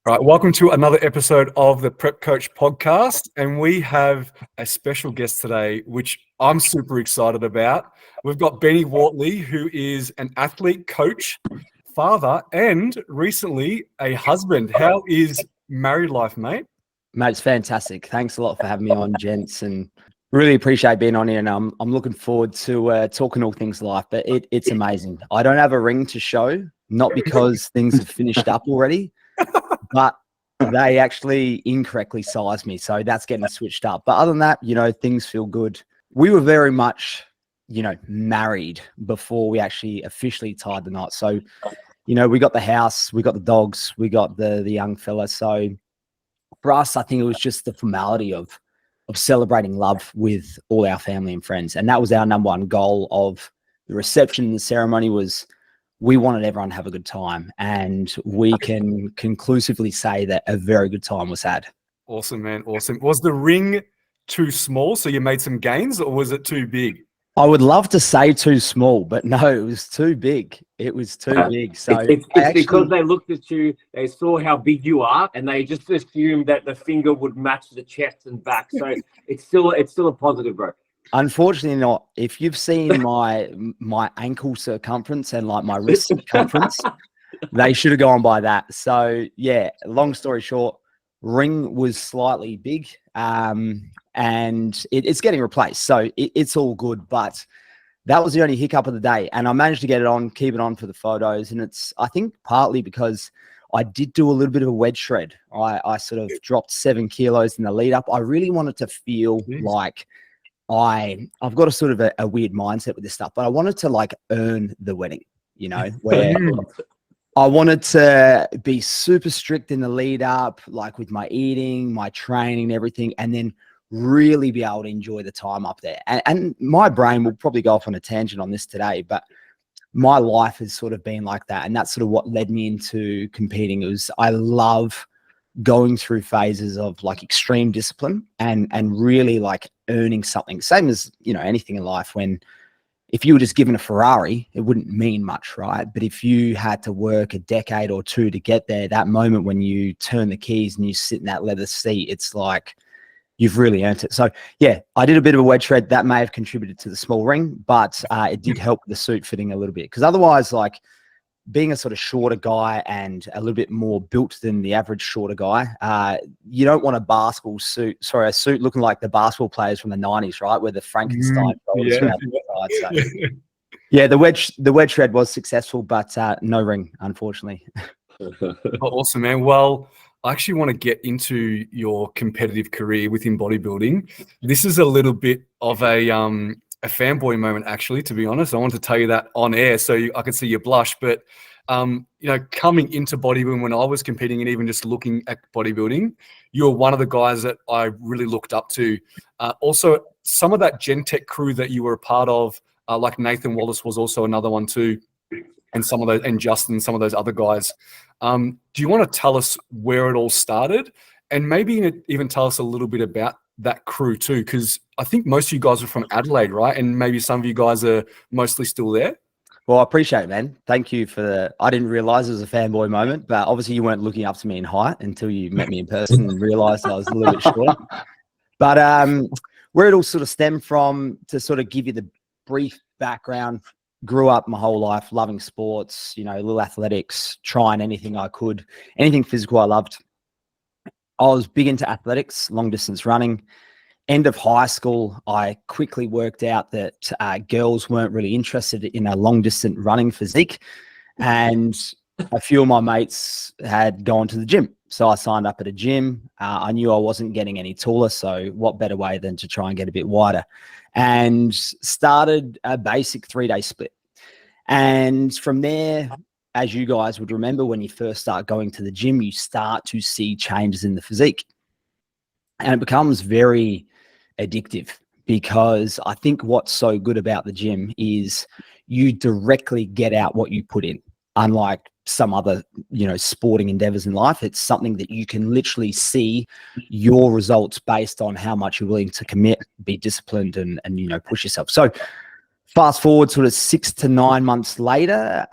All right, welcome to another episode of the Prep Coach podcast. And we have a special guest today, which I'm super excited about. We've got Ben Wortley, who is an athlete, coach, father, and recently a husband. How is married life, mate? Mate, it's fantastic. Thanks a lot for having me on, gents, and really appreciate being on here. And I'm looking forward to talking all things life, but it's amazing. I don't have a ring to show, not because things have finished up already, but they actually incorrectly sized me. So that's getting switched up. But other than that, things feel good. We were very much, married before we actually officially tied the knot. So, we got the house, we got the dogs, we got the young fella. So for us, I think it was just the formality of celebrating love with all our family and friends. And that was our number one goal of the reception and the ceremony was we wanted everyone to have a good time. And we can conclusively say that a very good time was had. Awesome, man. Awesome. Was the ring too small, so you made some gains, or was it too big? I would love to say too small, but no, it was too big. It was too big. So it's because they looked at you, they saw how big you are, and they just assumed that the finger would match the chest and back. So it's still a positive, bro. Unfortunately not. If you've seen my ankle circumference and like my wrist circumference, they should have gone by that. So yeah, long story short, ring was slightly big, and it's getting replaced. So it's all good, but that was the only hiccup of the day. And I managed to get it on, keep it on for the photos. And it's, I think, partly because I did do a little bit of a wedge shred. I sort of dropped 7 kilos in the lead up. I really wanted to feel like I've got a sort of a weird mindset with this stuff, but I wanted to like earn the wedding, where I wanted to be super strict in the lead up, like with my eating, my training and everything, and then really be able to enjoy the time up there. And my brain will probably go off on a tangent on this today, but my life has sort of been like that. And that's sort of what led me into competing. I love going through phases of like extreme discipline and really like earning something. Same as, anything in life. When if you were just given a Ferrari, it wouldn't mean much, right? But if you had to work a decade or two to get there, that moment when you turn the keys and you sit in that leather seat, it's like you've really earned it. So yeah, I did a bit of a wedge shred that may have contributed to the small ring, but it did help the suit fitting a little bit. Because otherwise, like being a sort of shorter guy and a little bit more built than the average shorter guy, you don't want a suit looking like the basketball players from the 90s, right? Where the Frankenstein shoulders are out the side. So, yeah, the wedge shred was successful, but no ring, unfortunately. Awesome, man. Well, I actually want to get into your competitive career within bodybuilding. This is a little bit of a fanboy moment, actually, to be honest. I want to tell you that on air so I could see you blush. But, coming into bodybuilding when I was competing and even just looking at bodybuilding, you were one of the guys that I really looked up to. Also, some of that Gen Tech crew that you were a part of, like Nathan Wallace was also another one too. And Justin, some of those other guys. Do you want to tell us where it all started, and maybe even tell us a little bit about that crew too? Because I think most of you guys are from Adelaide, right? And maybe some of you guys are mostly still there. Well, I appreciate it, man. Thank you for I didn't realize it was a fanboy moment, but obviously you weren't looking up to me in height until you met me in person and realized I was a little bit short. But where it all sort of stemmed from, to sort of give you the brief background, grew up my whole life loving sports, little athletics, trying anything I could, anything physical I loved. I was big into athletics, long distance running. End of high school, I quickly worked out that girls weren't really interested in a long distance running physique. And a few of my mates had gone to the gym. So I signed up at a gym. I knew I wasn't getting any taller. So what better way than to try and get a bit wider? And started a basic 3-day split. And from there, as you guys would remember, when you first start going to the gym, you start to see changes in the physique. And it becomes very addictive, because I think what's so good about the gym is you directly get out what you put in. Unlike some other, sporting endeavors in life, it's something that you can literally see your results based on how much you're willing to commit, be disciplined and push yourself. So Fast forward sort of 6 to 9 months later,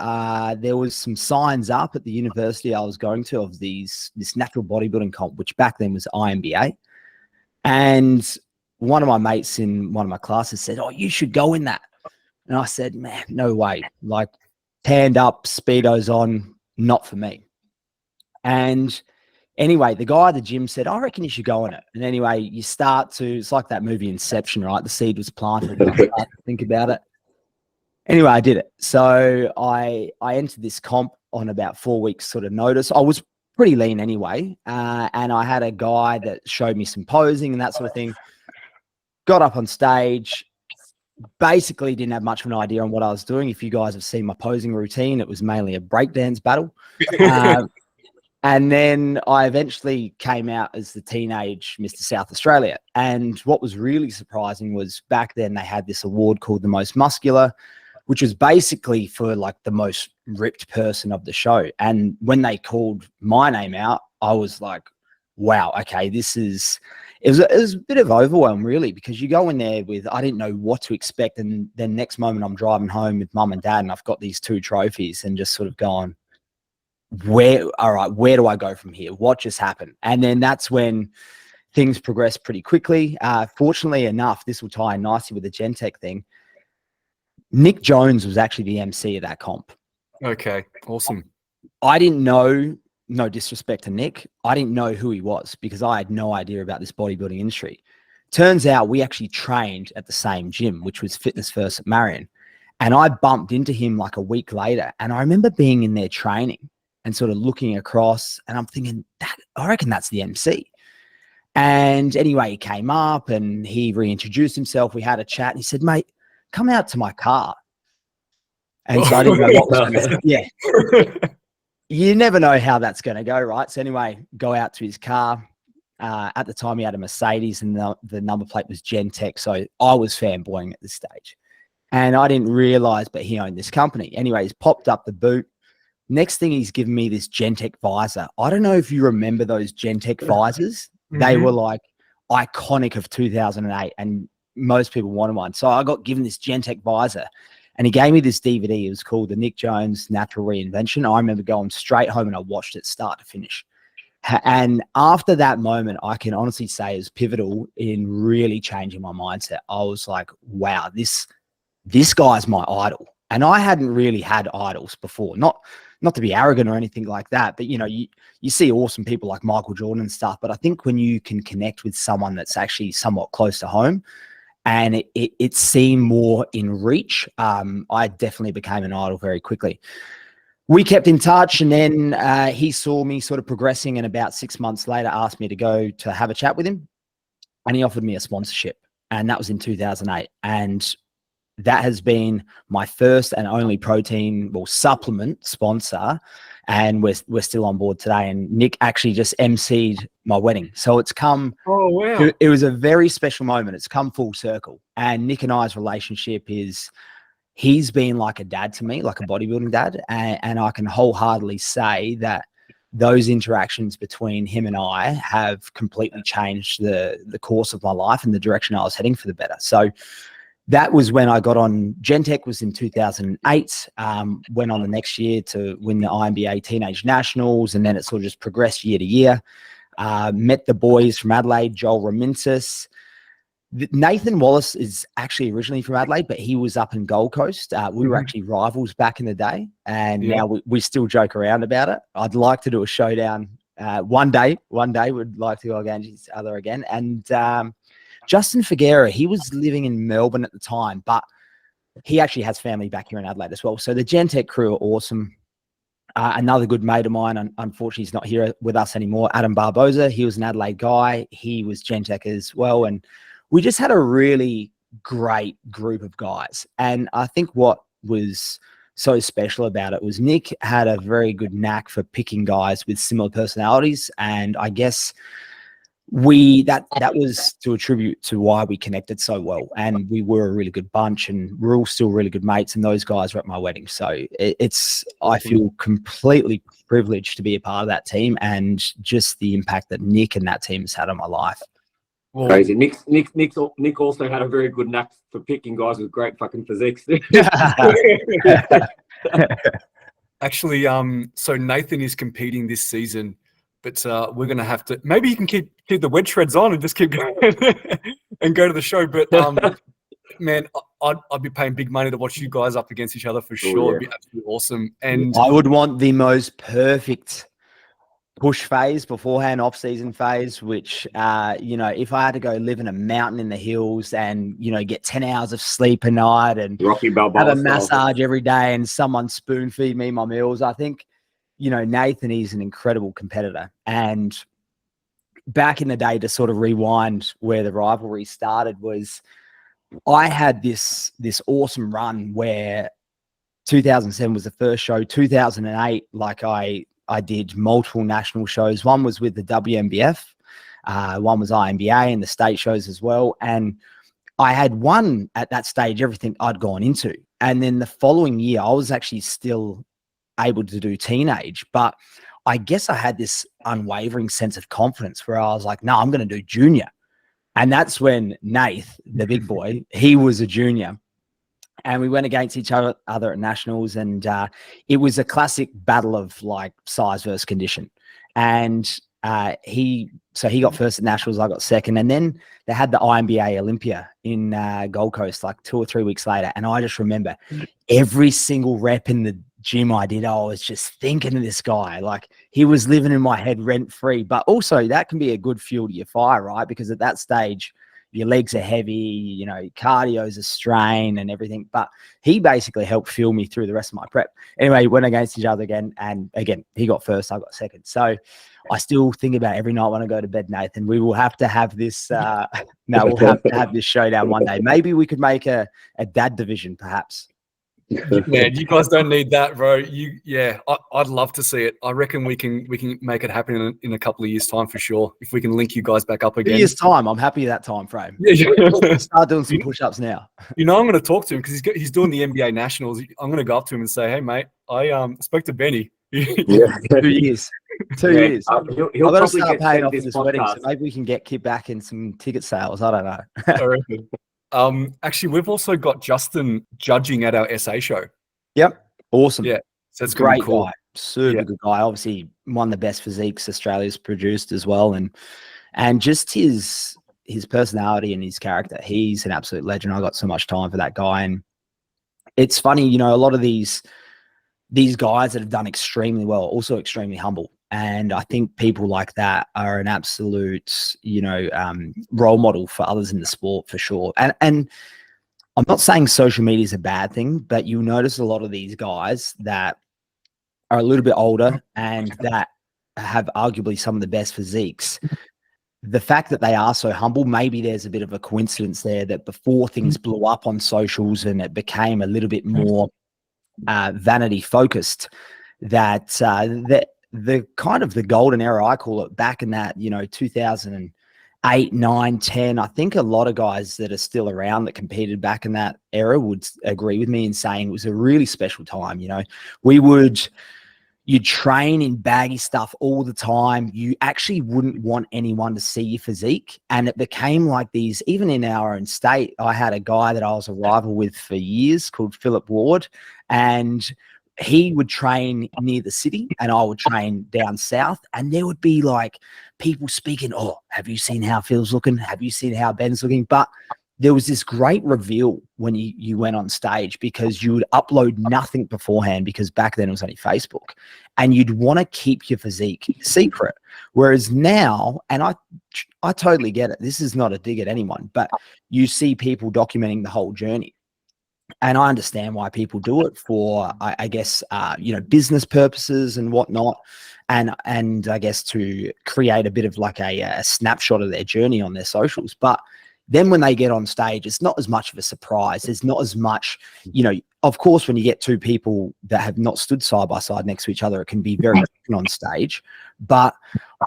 there was some signs up at the university I was going to of this natural bodybuilding comp, which back then was IMBA. And one of my mates in one of my classes said, "Oh, you should go in that." And I said, "Man, no way. Like, tanned up, Speedos on, not for me." And anyway, the guy at the gym said, "I reckon you should go in it." And anyway, you start to, it's like that movie Inception, right? The seed was planted and I start to think about it. Anyway, I did it. So I entered this comp on about 4 weeks sort of notice. I was pretty lean anyway. And I had a guy that showed me some posing and that sort of thing. Got up on stage, basically didn't have much of an idea on what I was doing. If you guys have seen my posing routine, it was mainly a breakdance battle. And then I eventually came out as the teenage Mr. South Australia. And what was really surprising was back then they had this award called the Most Muscular, which was basically for like the most ripped person of the show. And when they called my name out, I was like, wow, okay, it was a bit of overwhelm really, because you go in there with, I didn't know what to expect. And then next moment I'm driving home with mum and dad and I've got these 2 trophies and just sort of going, all right, where do I go from here? What just happened? And then that's when things progressed pretty quickly. Fortunately enough, this will tie in nicely with the Gentech thing. Nick Jones was actually the MC of that comp. Okay, awesome. I didn't know, no disrespect to Nick, I didn't know who he was because I had no idea about this bodybuilding industry. Turns out we actually trained at the same gym, which was Fitness First at Marion. And I bumped into him like a week later. And I remember being in there training and sort of looking across and I'm thinking, I reckon that's the MC. And anyway, he came up and he reintroduced himself. We had a chat and he said, "Mate, come out to my car." And so I didn't know what was going to, yeah. You never know how that's going to go, right? So anyway, go out to his car. At the time, he had a Mercedes and the number plate was Gentech. So I was fanboying at this stage. And I didn't realize, but he owned this company. Anyway, he's popped up the boot. Next thing, he's given me this Gentech visor. I don't know if you remember those Gentech visors. Mm-hmm. They were like iconic of 2008 and most people wanted one. So I got given this Gentech visor and he gave me this DVD. It was called the Nick Jones Natural Reinvention. I remember going straight home and I watched it start to finish. And after that moment, I can honestly say it was pivotal in really changing my mindset. I was like, wow, this guy's my idol. And I hadn't really had idols before, not to be arrogant or anything like that, but you know, you see awesome people like Michael Jordan and stuff. But I think when you can connect with someone that's actually somewhat close to home, and it seemed more in reach, I definitely became an idol very quickly. We kept in touch, and then he saw me sort of progressing, and about 6 months later asked me to go to have a chat with him, and he offered me a sponsorship, and that was in 2008. And that has been my first and only protein, well, supplement sponsor, and we're still on board today. And Nick actually just emceed my wedding, so it's come. Oh wow! It was a very special moment. It's come full circle, and Nick and I's relationship is, he's been like a dad to me, like a bodybuilding dad, and I can wholeheartedly say that those interactions between him and I have completely changed the course of my life and the direction I was heading for the better. So that was when I got on. Gentech was in 2008, went on the next year to win the IMBA Teenage Nationals, and then it sort of just progressed year to year. Met the boys from Adelaide, Joel Raminsis. Nathan Wallace is actually originally from Adelaide, but he was up in Gold Coast. We were actually rivals back in the day, and now we still joke around about it. I'd like to do a showdown one day. We'd like to go against each other again. And Justin Figuera, he was living in Melbourne at the time, but he actually has family back here in Adelaide as well. So the Gentech crew are awesome. Another good mate of mine, unfortunately, he's not here with us anymore, Adam Barboza. He was an Adelaide guy. He was Gentech as well. And we just had a really great group of guys. And I think what was so special about it was Nick had a very good knack for picking guys with similar personalities. And I guess that was to attribute to why we connected so well, and we were a really good bunch, and we're all still really good mates, and those guys were at my wedding. So I feel completely privileged to be a part of that team and just the impact that Nick and that team has had on my life. Well, Crazy. Nick also had a very good knack for picking guys with great fucking physiques. actually, so Nathan is competing this season, but we're gonna have to. Maybe you can keep the wedge shreds on and just keep going and go to the show. But man, I'd be paying big money to watch you guys up against each other for sure. Yeah. It'd be absolutely awesome. And I would want the most perfect push phase beforehand, off-season phase, which, if I had to go live in a mountain in the hills and, get 10 hours of sleep a night and Rocky Balboa have a style. massage every day and someone spoon feed me my meals, I think, Nathan is an incredible competitor. And back in the day, to sort of rewind where the rivalry started, was I had this awesome run where 2007 was the first show. 2008, like I did multiple national shows. One was with the WMBF, one was INBA and the state shows as well. And I had won at that stage everything I'd gone into. And then the following year, I was actually still able to do teenage, but I guess I had this unwavering sense of confidence where I was like, no, I'm going to do junior. And that's when Nath, the big boy, he was a junior. And we went against each other at nationals, and it was a classic battle of like size versus condition. And he got first at nationals, I got second, and then they had the INBA Olympia in Gold Coast like 2 or 3 weeks later. And I just remember every single rep in the gym I did, I was just thinking of this guy. Like, he was living in my head rent free. But also that can be a good fuel to your fire, right? Because at that stage, your legs are heavy, cardio's a strain and everything. But he basically helped fuel me through the rest of my prep. Anyway, went against each other again. And again, he got first, I got second. So I still think about every night when I go to bed, Nathan, we will have to have this, we'll have to have this showdown one day. Maybe we could make a dad division, perhaps. Man, you guys don't need that, bro. I'd love to see it. I reckon we can make it happen in a couple of years' time for sure. If we can link you guys back up again. 2 years' time, I'm happy with that time frame. Yeah. Start doing some push-ups now. I'm going to talk to him because he's doing the NBA Nationals. I'm going to go up to him and say, "Hey, mate, I spoke to Benny." Yeah. 2 years. 2 years. He'll I've got to probably start get paying sent off this this wedding, so podcast. maybe we can get Kit back in some ticket sales. I don't know. I reckon. Actually, we've also got Justin judging at our SA show. Yep. Awesome. Yeah. So it's Great cool. guy. Super good guy. Obviously, one of the best physiques Australia's produced as well. And just his personality and his character. He's an absolute legend. I got so much time for that guy. And it's funny, a lot of these guys that have done extremely well, also extremely humble. And I think people like that are an absolute, role model for others in the sport for sure. And I'm not saying social media is a bad thing, but you notice a lot of these guys that are a little bit older and that have arguably some of the best physiques. The fact that they are so humble, maybe there's a bit of a coincidence there that before things blew up on socials and it became a little bit more vanity focused, that the kind of the golden era, I call it, back in that 2008, 9, 10. I think a lot of guys that are still around that competed back in that era would agree with me in saying it was a really special time. You'd train in baggy stuff all the time. You actually wouldn't want anyone to see your physique. And it became like these, even in our own state, I had a guy that I was a rival with for years called Philip Ward, and he would train near the city and I would train down south, and there would be like people speaking, "Oh, have you seen how Phil's looking? Have you seen how Ben's looking?" But there was this great reveal when you went on stage, because you would upload nothing beforehand, because back then it was only Facebook, and you'd want to keep your physique secret. Whereas now, and I totally get it, this is not a dig at anyone, but you see people documenting the whole journey. And I understand why people do it for, I guess, business purposes and whatnot. And I guess to create a bit of like a snapshot of their journey on their socials. But then when they get on stage, it's not as much of a surprise. There's not as much, of course, when you get two people that have not stood side by side next to each other, it can be very different on stage. But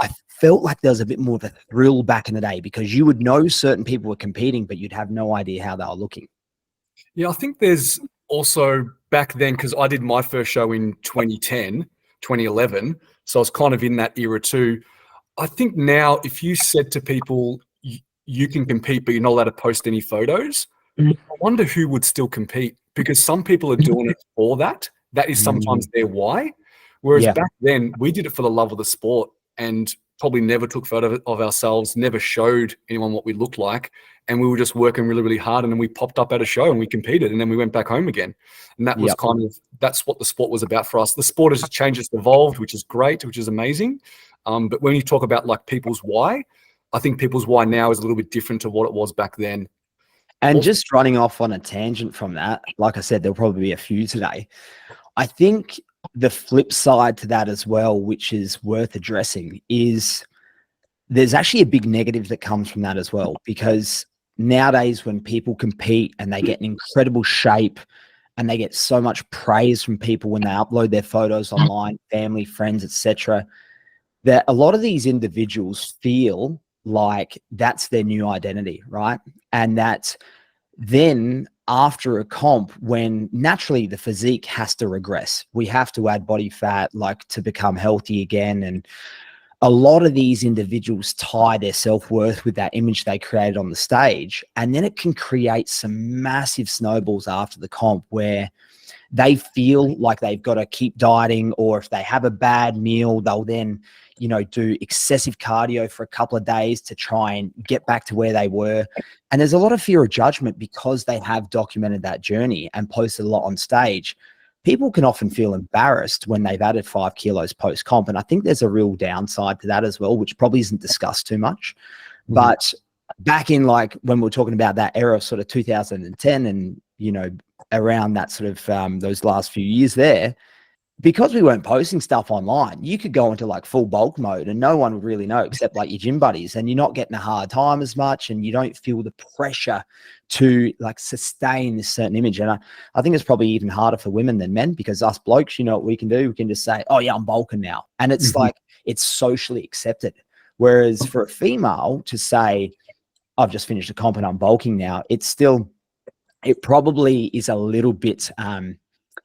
I felt like there was a bit more of a thrill back in the day, because you would know certain people were competing, but you'd have no idea how they were looking. Yeah, I think there's also back then, because I did my first show in 2010, 2011. So I was kind of in that era too. I think now if you said to people, you can compete, but you're not allowed to post any photos. I wonder who would still compete, because some people are doing it for that. That is sometimes their why. Whereas back then, we did it for the love of the sport and probably never took photos of ourselves, never showed anyone what we looked like. And we were just working really, really hard. And then we popped up at a show and we competed, and then we went back home again. And that was kind of, that's what the sport was about for us. The sport has changed, it's evolved, which is great, which is amazing. But when you talk about like people's why, I think people's why now is a little bit different to what it was back then. And Also, just running off on a tangent from that, like I said, there'll probably be a few today. I think the flip side to that as well, which is worth addressing, is there's actually a big negative that comes from that as well. Because nowadays when people compete and they get in incredible shape and they get so much praise from people when they upload their photos online, family, friends, etc., that a lot of these individuals feel like that's their new identity, right? And that then after a comp, when naturally the physique has to regress, we have to add body fat, like, to become healthy again. And a lot of these individuals tie their self-worth with that image they created on the stage. And then it can create some massive snowballs after the comp where they feel like they've got to keep dieting, or if they have a bad meal, they'll then, you know, do excessive cardio for a couple of days to try and get back to where they were. And there's a lot of fear of judgment because they have documented that journey and posted a lot on stage. People can often feel embarrassed when they've added 5 kilos post-comp. And I think there's a real downside to that as well, which probably isn't discussed too much. But back in, like, when we were talking about that era of sort of 2010 and, you know, around that sort of those last few years there, because we weren't posting stuff online, you could go into like full bulk mode and no one would really know except like your gym buddies, and you're not getting a hard time as much and you don't feel the pressure to like sustain this certain image. And I think it's probably even harder for women than men, because us blokes, you know what we can do? We can just say, oh yeah, I'm bulking now. And it's like, it's socially accepted. Whereas for a female to say, I've just finished a comp and I'm bulking now, it's still, it probably is a little bit,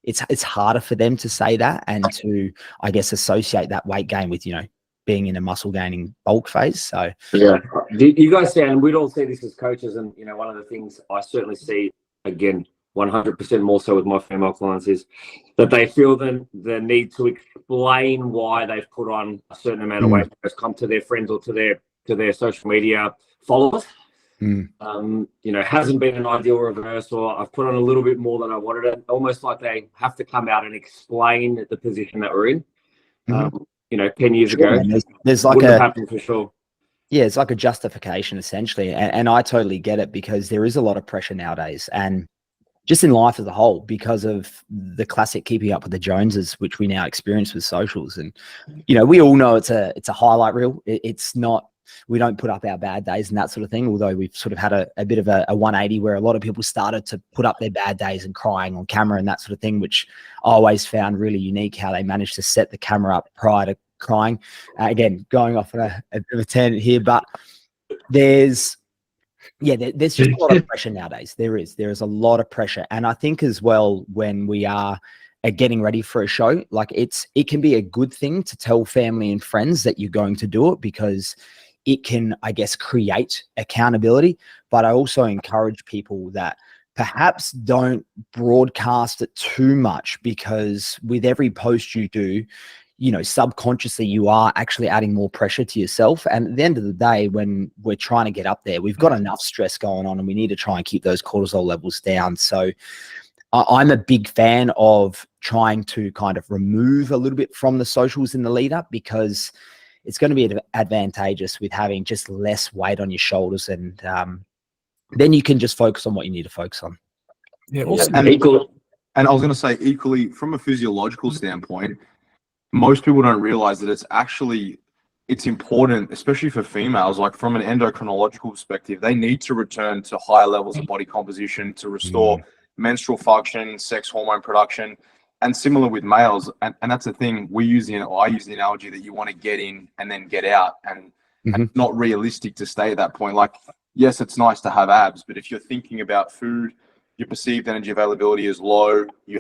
it's harder for them to say that and to, I guess, associate that weight gain with, you know, being in a muscle gaining bulk phase. So yeah, you guys see, and we'd all see this as coaches, and you know, one of the things I certainly see, again, 100% more so with my female clients, is that they feel the need to explain why they've put on a certain amount of weight has come to their friends or to their social media followers. You know, hasn't been an ideal reverse, or I've put on a little bit more than I wanted it. Almost like they have to come out and explain the position that we're in. You know, 10 years ago, there's like wouldn't have happened for sure. Yeah, it's like a justification essentially. And I totally get it, because there is a lot of pressure nowadays, and just in life as a whole, because of the classic keeping up with the Joneses, which we now experience with socials. And, you know, we all know it's a highlight reel. It's not, we don't put up our bad days and that sort of thing, although we've sort of had a bit of a 180 where a lot of people started to put up their bad days and crying on camera and that sort of thing, which I always found really unique, how they managed to set the camera up prior to crying. Again, going off on a bit of a tangent here, but there's just a lot of pressure nowadays. There is a lot of pressure. And I think as well, when we are getting ready for a show, like it can be a good thing to tell family and friends that you're going to do it, because it can, I guess, create accountability. But I also encourage people that perhaps don't broadcast it too much, because with every post you do, you know, subconsciously you are actually adding more pressure to yourself. And at the end of the day, when we're trying to get up there, we've got enough stress going on and we need to try and keep those cortisol levels down. So I'm a big fan of trying to kind of remove a little bit from the socials in the lead up, because it's going to be advantageous with having just less weight on your shoulders. And then you can just focus on what you need to focus on. Yeah, also, and I was going to say, equally, from a physiological standpoint, most people don't realize that it's important, especially for females, like from an endocrinological perspective, they need to return to higher levels of body composition to restore menstrual function, sex hormone production, and similar with males. And that's the thing, I use the analogy that you want to get in and then get out, and it's not realistic to stay at that point. Like, yes, it's nice to have abs, but if you're thinking about food, your perceived energy availability is low, you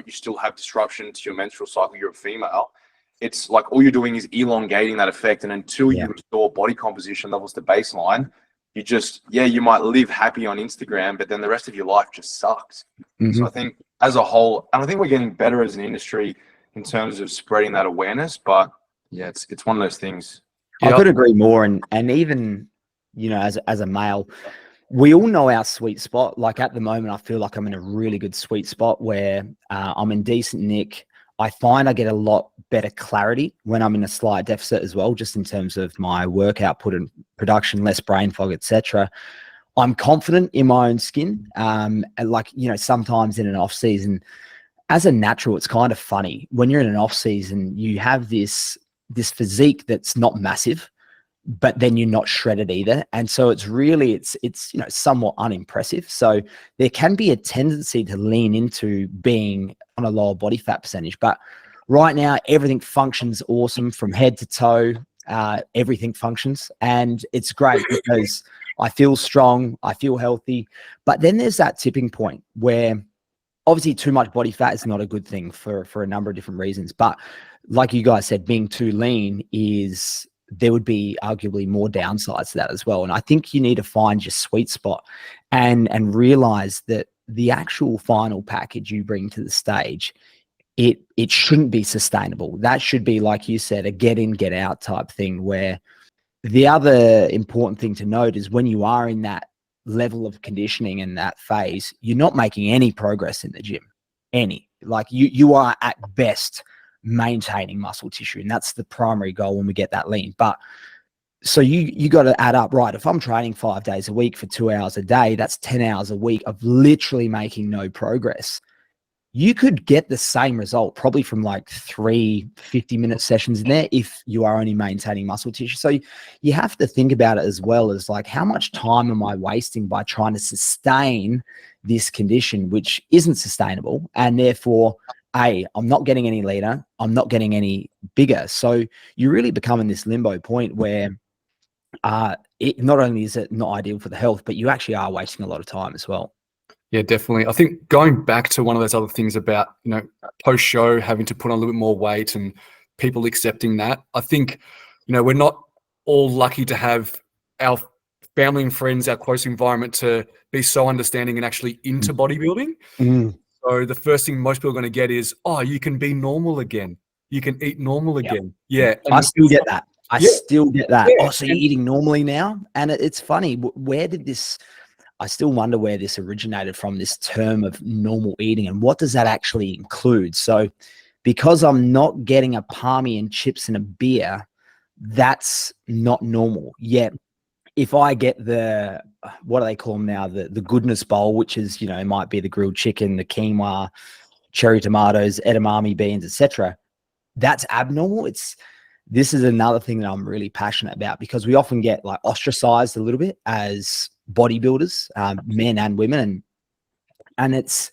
still have disruption to your menstrual cycle, you're a female, it's like all you're doing is elongating that effect. And until you restore body composition levels to baseline, you just, yeah, you might live happy on Instagram, but then the rest of your life just sucks. So I think as a whole, and I think we're getting better as an industry in terms of spreading that awareness, but yeah, it's one of those things. I could agree more. And even, you know, as a male, we all know our sweet spot. Like at the moment, I feel like I'm in a really good sweet spot where I'm in decent nick. I find I get a lot better clarity when I'm in a slight deficit as well, just in terms of my work output and production, less brain fog, etc. I'm confident in my own skin. And like, you know, sometimes in an off season, as a natural, it's kind of funny when you're in an off season, you have this physique that's not massive, but then you're not shredded either. And so it's really, it's, you know, somewhat unimpressive. So there can be a tendency to lean into being on a lower body fat percentage, but right now everything functions awesome from head to toe. Everything functions, and it's great because I feel strong, I feel healthy. But then there's that tipping point where obviously too much body fat is not a good thing for a number of different reasons. But like you guys said, being too lean there would be arguably more downsides to that as well. And I think you need to find your sweet spot and realize that the actual final package you bring to the stage, it shouldn't be sustainable. That should be, like you said, a get in, get out type thing, where the other important thing to note is when you are in that level of conditioning and that phase, you're not making any progress in the gym. Like you are at best maintaining muscle tissue, and that's the primary goal when we get that lean. But so you got to add up, right? If I'm training 5 days a week for 2 hours a day, that's 10 hours a week of literally making no progress. You could get the same result probably from like 3 50-minute sessions in there if you are only maintaining muscle tissue. So you have to think about it as well as like, how much time am I wasting by trying to sustain this condition, which isn't sustainable, and therefore I'm not getting any leaner, I'm not getting any bigger. So you really become in this limbo point where not only is it not ideal for the health, but you actually are wasting a lot of time as well. Yeah, definitely. I think going back to one of those other things about, you know, post show having to put on a little bit more weight and people accepting that, I think, you know, we're not all lucky to have our family and friends, our close environment to be so understanding and actually into bodybuilding. So the first thing most people are going to get is, oh, you can be normal again. You can eat normal again. Yeah. And I still get that. I still get that. Yeah. Oh, so you're eating normally now? And it's funny. Where did this, I still wonder where this originated from, this term of normal eating, and what does that actually include? So because I'm not getting a palmy and chips and a beer, that's not normal. Yet if I get the, what do they call them now? The goodness bowl, which is, you know, it might be the grilled chicken, the quinoa, cherry tomatoes, edamame beans, etc. That's abnormal. This is another thing that I'm really passionate about, because we often get like ostracized a little bit as bodybuilders, men and women. And it's,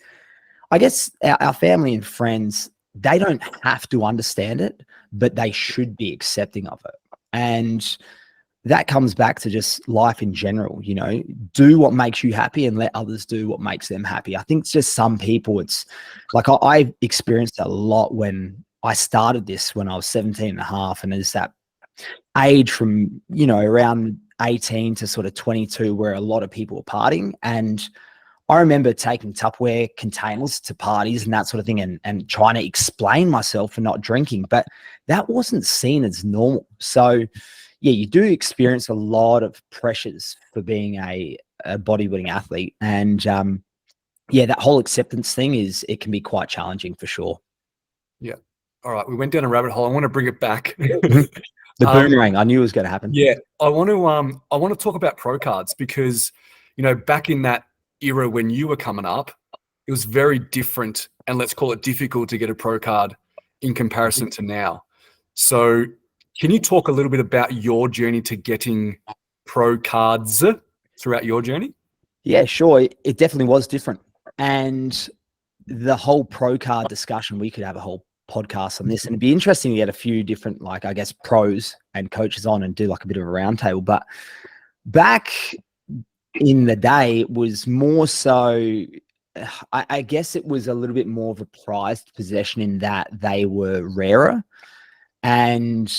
I guess our family and friends, they don't have to understand it, but they should be accepting of it. And that comes back to just life in general, you know, do what makes you happy and let others do what makes them happy. I think it's just some people, it's like I experienced a lot when I started this when I was 17 and a half, and it's that age from, you know, around 18 to sort of 22 where a lot of people were partying. And I remember taking Tupperware containers to parties and that sort of thing, and trying to explain myself for not drinking, but that wasn't seen as normal. So yeah, you do experience a lot of pressures for being a bodybuilding athlete. And yeah, that whole acceptance thing it can be quite challenging for sure. Yeah. All right. We went down a rabbit hole. I want to bring it back. The boomerang. I knew it was going to happen. Yeah. I want to talk about pro cards, because, you know, back in that era when you were coming up, it was very different, and let's call it difficult to get a pro card in comparison to now. So can you talk a little bit about your journey to getting pro cards throughout your journey? Yeah, sure. It definitely was different. And the whole pro card discussion, we could have a whole podcast on this, and it'd be interesting to get a few different, like, I guess, pros and coaches on and do like a bit of a roundtable. But back in the day, it was more so, I guess it was a little bit more of a prized possession in that they were rarer. And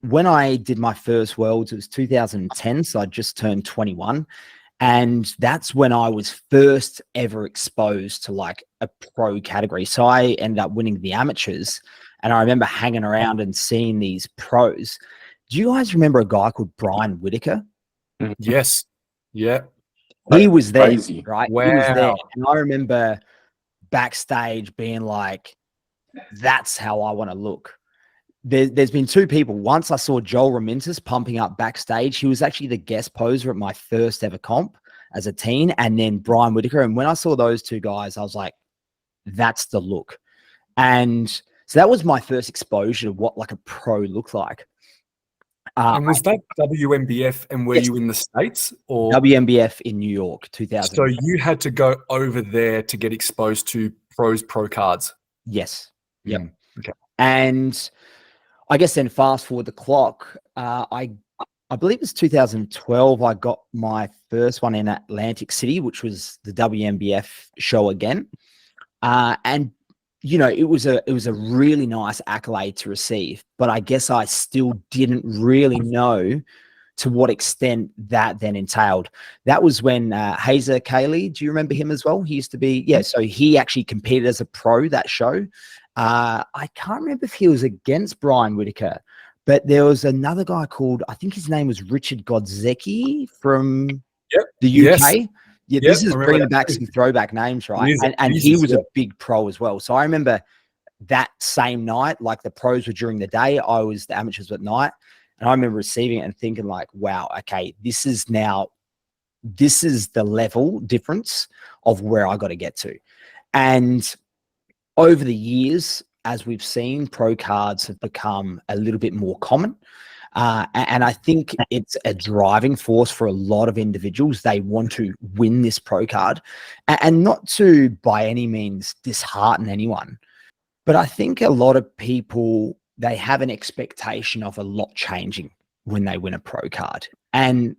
when I did my first Worlds, it was 2010, so I just turned 21. And that's when I was first ever exposed to like a pro category. So I ended up winning the amateurs, and I remember hanging around and seeing these pros. Do you guys remember a guy called Brian Whitaker? Yes. Yeah. He was there, Crazy. right? He was there. Wow. And I remember backstage being like, that's how I want to look. There's been two people. Once I saw Joel Ramintis pumping up backstage. He was actually the guest poser at my first ever comp as a teen. And then Brian Whitaker. And when I saw those two guys, I was like, that's the look. And so that was my first exposure to what like a pro looked like. And was that WMBF, and were Yes. you in the States or WMBF in New York, 2000? So you had to go over there to get exposed to pro cards? Yes. Yep. Okay. And I guess then fast forward the clock, I believe it was 2012. I got my first one in Atlantic City, which was the WMBF show again. And you know, it was a really nice accolade to receive, but I guess I still didn't really know to what extent that then entailed. That was when Hazer Cayley, do you remember him as well? He used to be, so he actually competed as a pro that show. I can't remember if he was against Brian Whitaker, but there was another guy called, I think his name was Richard Godzecki from the UK. Yes. Yeah, Yep, this is I remember bringing that back too. some throwback names, right? It is, And it he is, was yeah. a big pro as well. So I remember that same night, like the pros were during the day, the amateurs were at night. And I remember receiving it and thinking like, wow, okay, this is the level difference of where I got to get to. And over the years, as we've seen, pro cards have become a little bit more common. And I think it's a driving force for a lot of individuals. They want to win this pro card, and not to by any means dishearten anyone. But I think a lot of people, they have an expectation of a lot changing when they win a pro card. And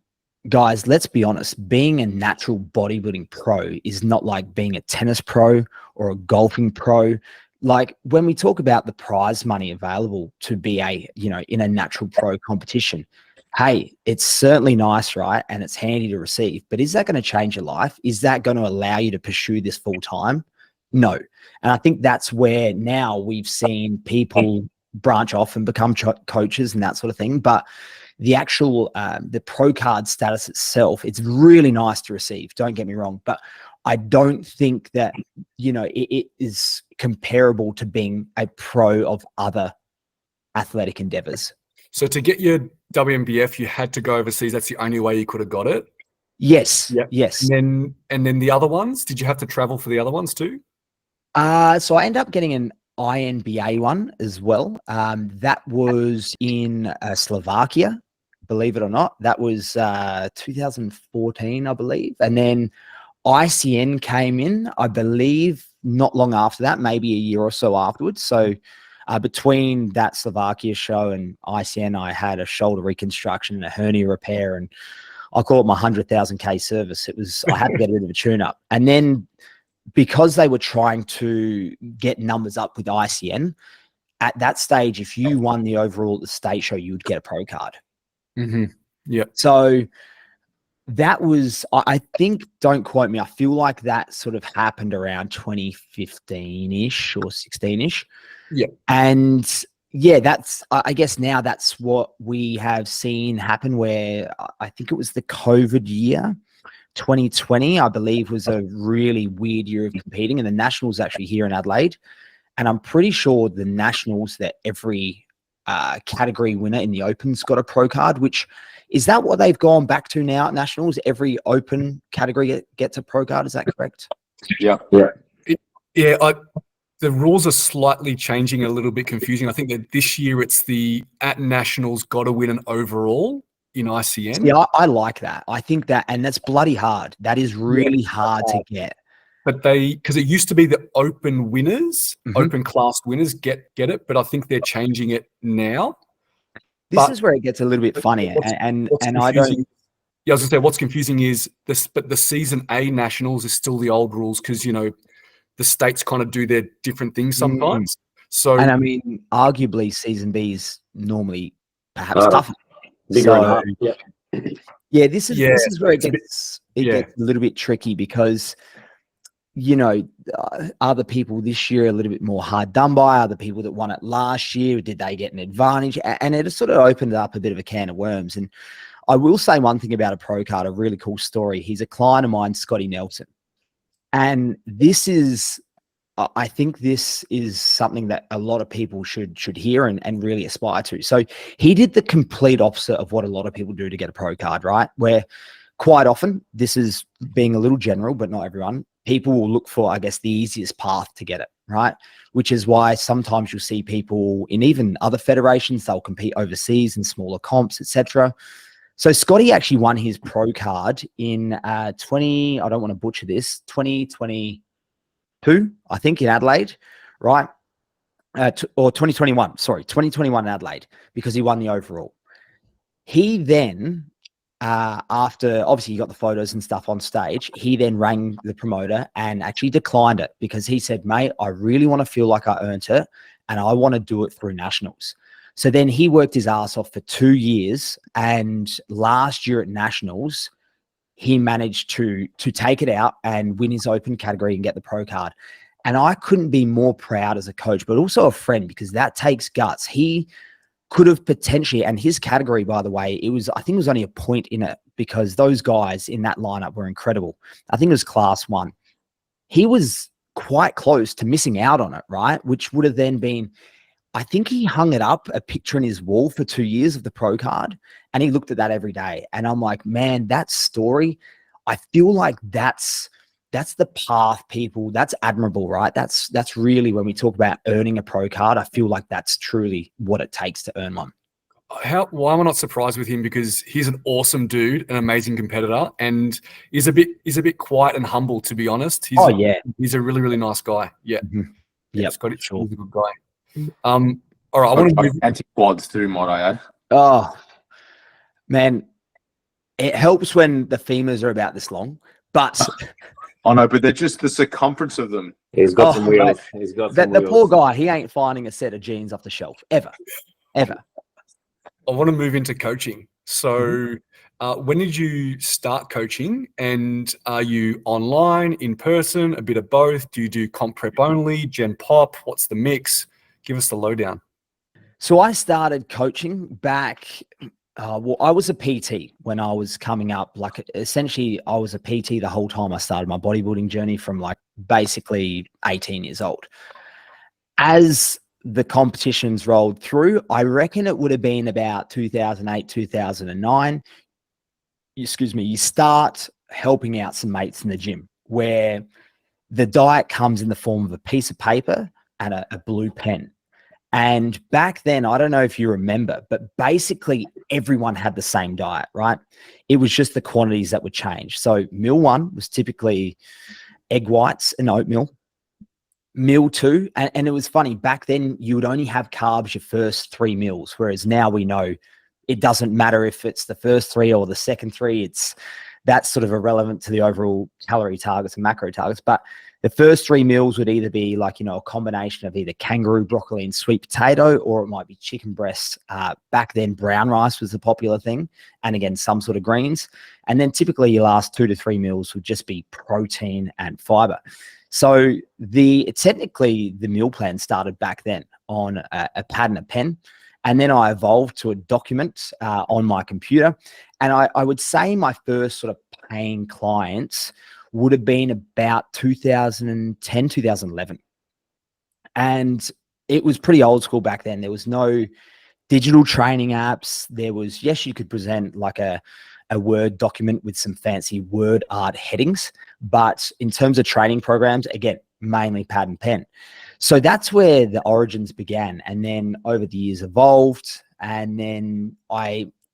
guys, let's be honest, being a natural bodybuilding pro is not like being a tennis pro or a golfing pro. Like when we talk about the prize money available to be in a natural pro competition, hey, it's certainly nice, right? And it's handy to receive, but is that going to change your life? Is that going to allow you to pursue this full time? No. And I think that's where now we've seen people branch off and become coaches and that sort of thing. But the actual, the pro card status itself, it's really nice to receive. Don't get me wrong, but I don't think that, it is comparable to being a pro of other athletic endeavors. So to get your WMBF, you had to go overseas. That's the only way you could have got it. Yes. Yep. Yes. And then the other ones, did you have to travel for the other ones too? So I ended up getting an INBA one as well. That was in Slovakia, believe it or not. That was 2014, I believe. And then ICN came in, I believe, not long after that, maybe a year or so afterwards. So between that Slovakia show and ICN, I had a shoulder reconstruction and a hernia repair, and I call it my 100,000K service. I had to get a bit of a tune up. And then because they were trying to get numbers up with ICN, at that stage, if you won the overall at the state show, you would get a pro card. Mm-hmm. Yeah. So that was, I think, don't quote me, I feel like that sort of happened around 2015-ish or 16-ish. Yeah. And yeah, I guess now that's what we have seen happen, where I think it was the COVID year. 2020, I believe, was a really weird year of competing, and the Nationals actually here in Adelaide. And I'm pretty sure the Nationals, that every category winner in the Opens got a pro card, which is that what they've gone back to now at Nationals? Every Open category gets a pro card. Is that correct? Yeah. The rules are slightly changing, a little bit confusing. I think that this year it's at Nationals got to win an overall in ICN. Yeah, I like that. I think that, and that's bloody hard. That is really hard to get. But because it used to be the Open winners, Open class winners get it, but I think they're changing it now. This is where it gets a little bit funnier, and I don't. Yeah, I was gonna say what's confusing is this, but the Season A Nationals is still the old rules because the states kind of do their different things sometimes. So, and I mean, arguably, Season B is normally perhaps tougher. Bigger and hard. Yeah. Yeah, this is where it gets a little bit tricky because, you know, other people this year are a little bit more hard done by. Other people that won it last year, did they get an advantage? And it sort of opened up a bit of a can of worms. And I will say one thing about a pro card, a really cool story. He's a client of mine, Scotty Nelson. And this is, I think this is something that a lot of people should hear and really aspire to. So he did the complete opposite of what a lot of people do to get a pro card, right? Where quite often, this is being a little general, but not everyone, people will look for, I guess, the easiest path to get it, right? Which is why sometimes you'll see people in even other federations, they'll compete overseas in smaller comps, etc. So Scotty actually won his pro card in I don't want to butcher this, 2022, I think, in Adelaide, right? Or 2021, sorry, 2021 in Adelaide, because he won the overall. He then, after obviously he got the photos and stuff on stage, he then rang the promoter and actually declined it because he said, mate, I really want to feel like I earned it and I want to do it through nationals. So then he worked his ass off for 2 years, and last year at nationals, he managed to take it out and win his open category and get the pro card. And I couldn't be more proud as a coach, but also a friend, because that takes guts. He could have potentially, and his category, by the way, I think it was only a point in it because those guys in that lineup were incredible. I think it was class 1. He was quite close to missing out on it, right? Which would have then been, I think he hung it up, a picture in his wall for 2 years of the pro card, and he looked at that every day. And I'm like, man, that story, I feel like that's the path, people. That's admirable, right? That's really, when we talk about earning a pro card, I feel like that's truly what it takes to earn one. Why am I not surprised with him? Because he's an awesome dude, an amazing competitor, and he's a bit quiet and humble, to be honest. He's a really, really nice guy. Yeah. Mm-hmm. Yeah, Sure. He's a good guy. All right, I want to move anti-quads too, might I add. Oh man, it helps when the femurs are about this long, but I know, but they're just the circumference of them. He's got some wheels. He's got some wheels. The poor guy, he ain't finding a set of jeans off the shelf ever. I want to move into coaching. So when did you start coaching, and are you online, in person, a bit of both? Do you do comp prep only, gen pop? What's the mix? Give us the lowdown. So I started coaching back, well, I was a PT when I was coming up. Like, essentially, I was a PT the whole time I started my bodybuilding journey, from like basically 18 years old. As the competitions rolled through, I reckon it would have been about 2008, 2009. You start helping out some mates in the gym, where the diet comes in the form of a piece of paper and a blue pen. And back then, I don't know if you remember, but basically everyone had the same diet, right? It was just the quantities that would change. So meal 1 was typically egg whites and oatmeal. Meal 2, and it was funny, back then you would only have carbs your first 3 meals, whereas now we know it doesn't matter if it's the first 3 or the second 3. That's sort of irrelevant to the overall calorie targets and macro targets. But the first 3 meals would either be like, a combination of either kangaroo, broccoli, and sweet potato, or it might be chicken breast. Back then, brown rice was the popular thing. And again, some sort of greens. And then typically your last 2 to 3 meals would just be protein and fiber. So technically the meal plan started back then on a pad and a pen. And then I evolved to a document on my computer. And I would say my first sort of paying clients would have been about 2010, 2011. And it was pretty old school back then. There was no digital training apps. There was, yes, you could present like a Word document with some fancy word art headings. But in terms of training programs, again, mainly pad and pen. So that's where the origins began. And then over the years evolved. And then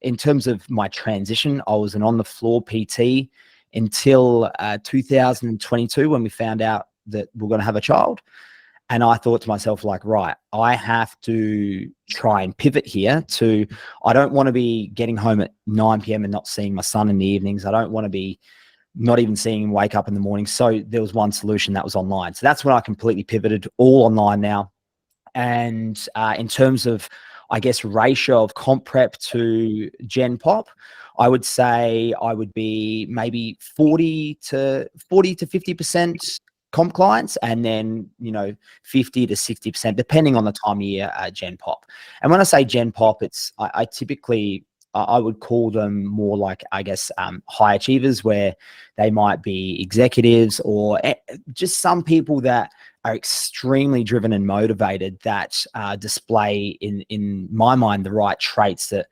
in terms of my transition, I was an on-the-floor PT until 2022, when we found out that we're going to have a child. And I thought to myself, like, right, I have to try and pivot here to, I don't want to be getting home at 9 p.m. and not seeing my son in the evenings. I don't want to be not even seeing him wake up in the morning. So there was one solution, that was online. So that's when I completely pivoted, all online now. And in terms of, I guess, ratio of comp prep to gen pop, I would say I would be maybe 40 to 50% comp clients, and then, 50 to 60%, depending on the time of year, gen pop. And when I say gen pop, I typically, I would call them more like, I guess, high achievers, where they might be executives or just some people that are extremely driven and motivated, that display, in my mind, the right traits that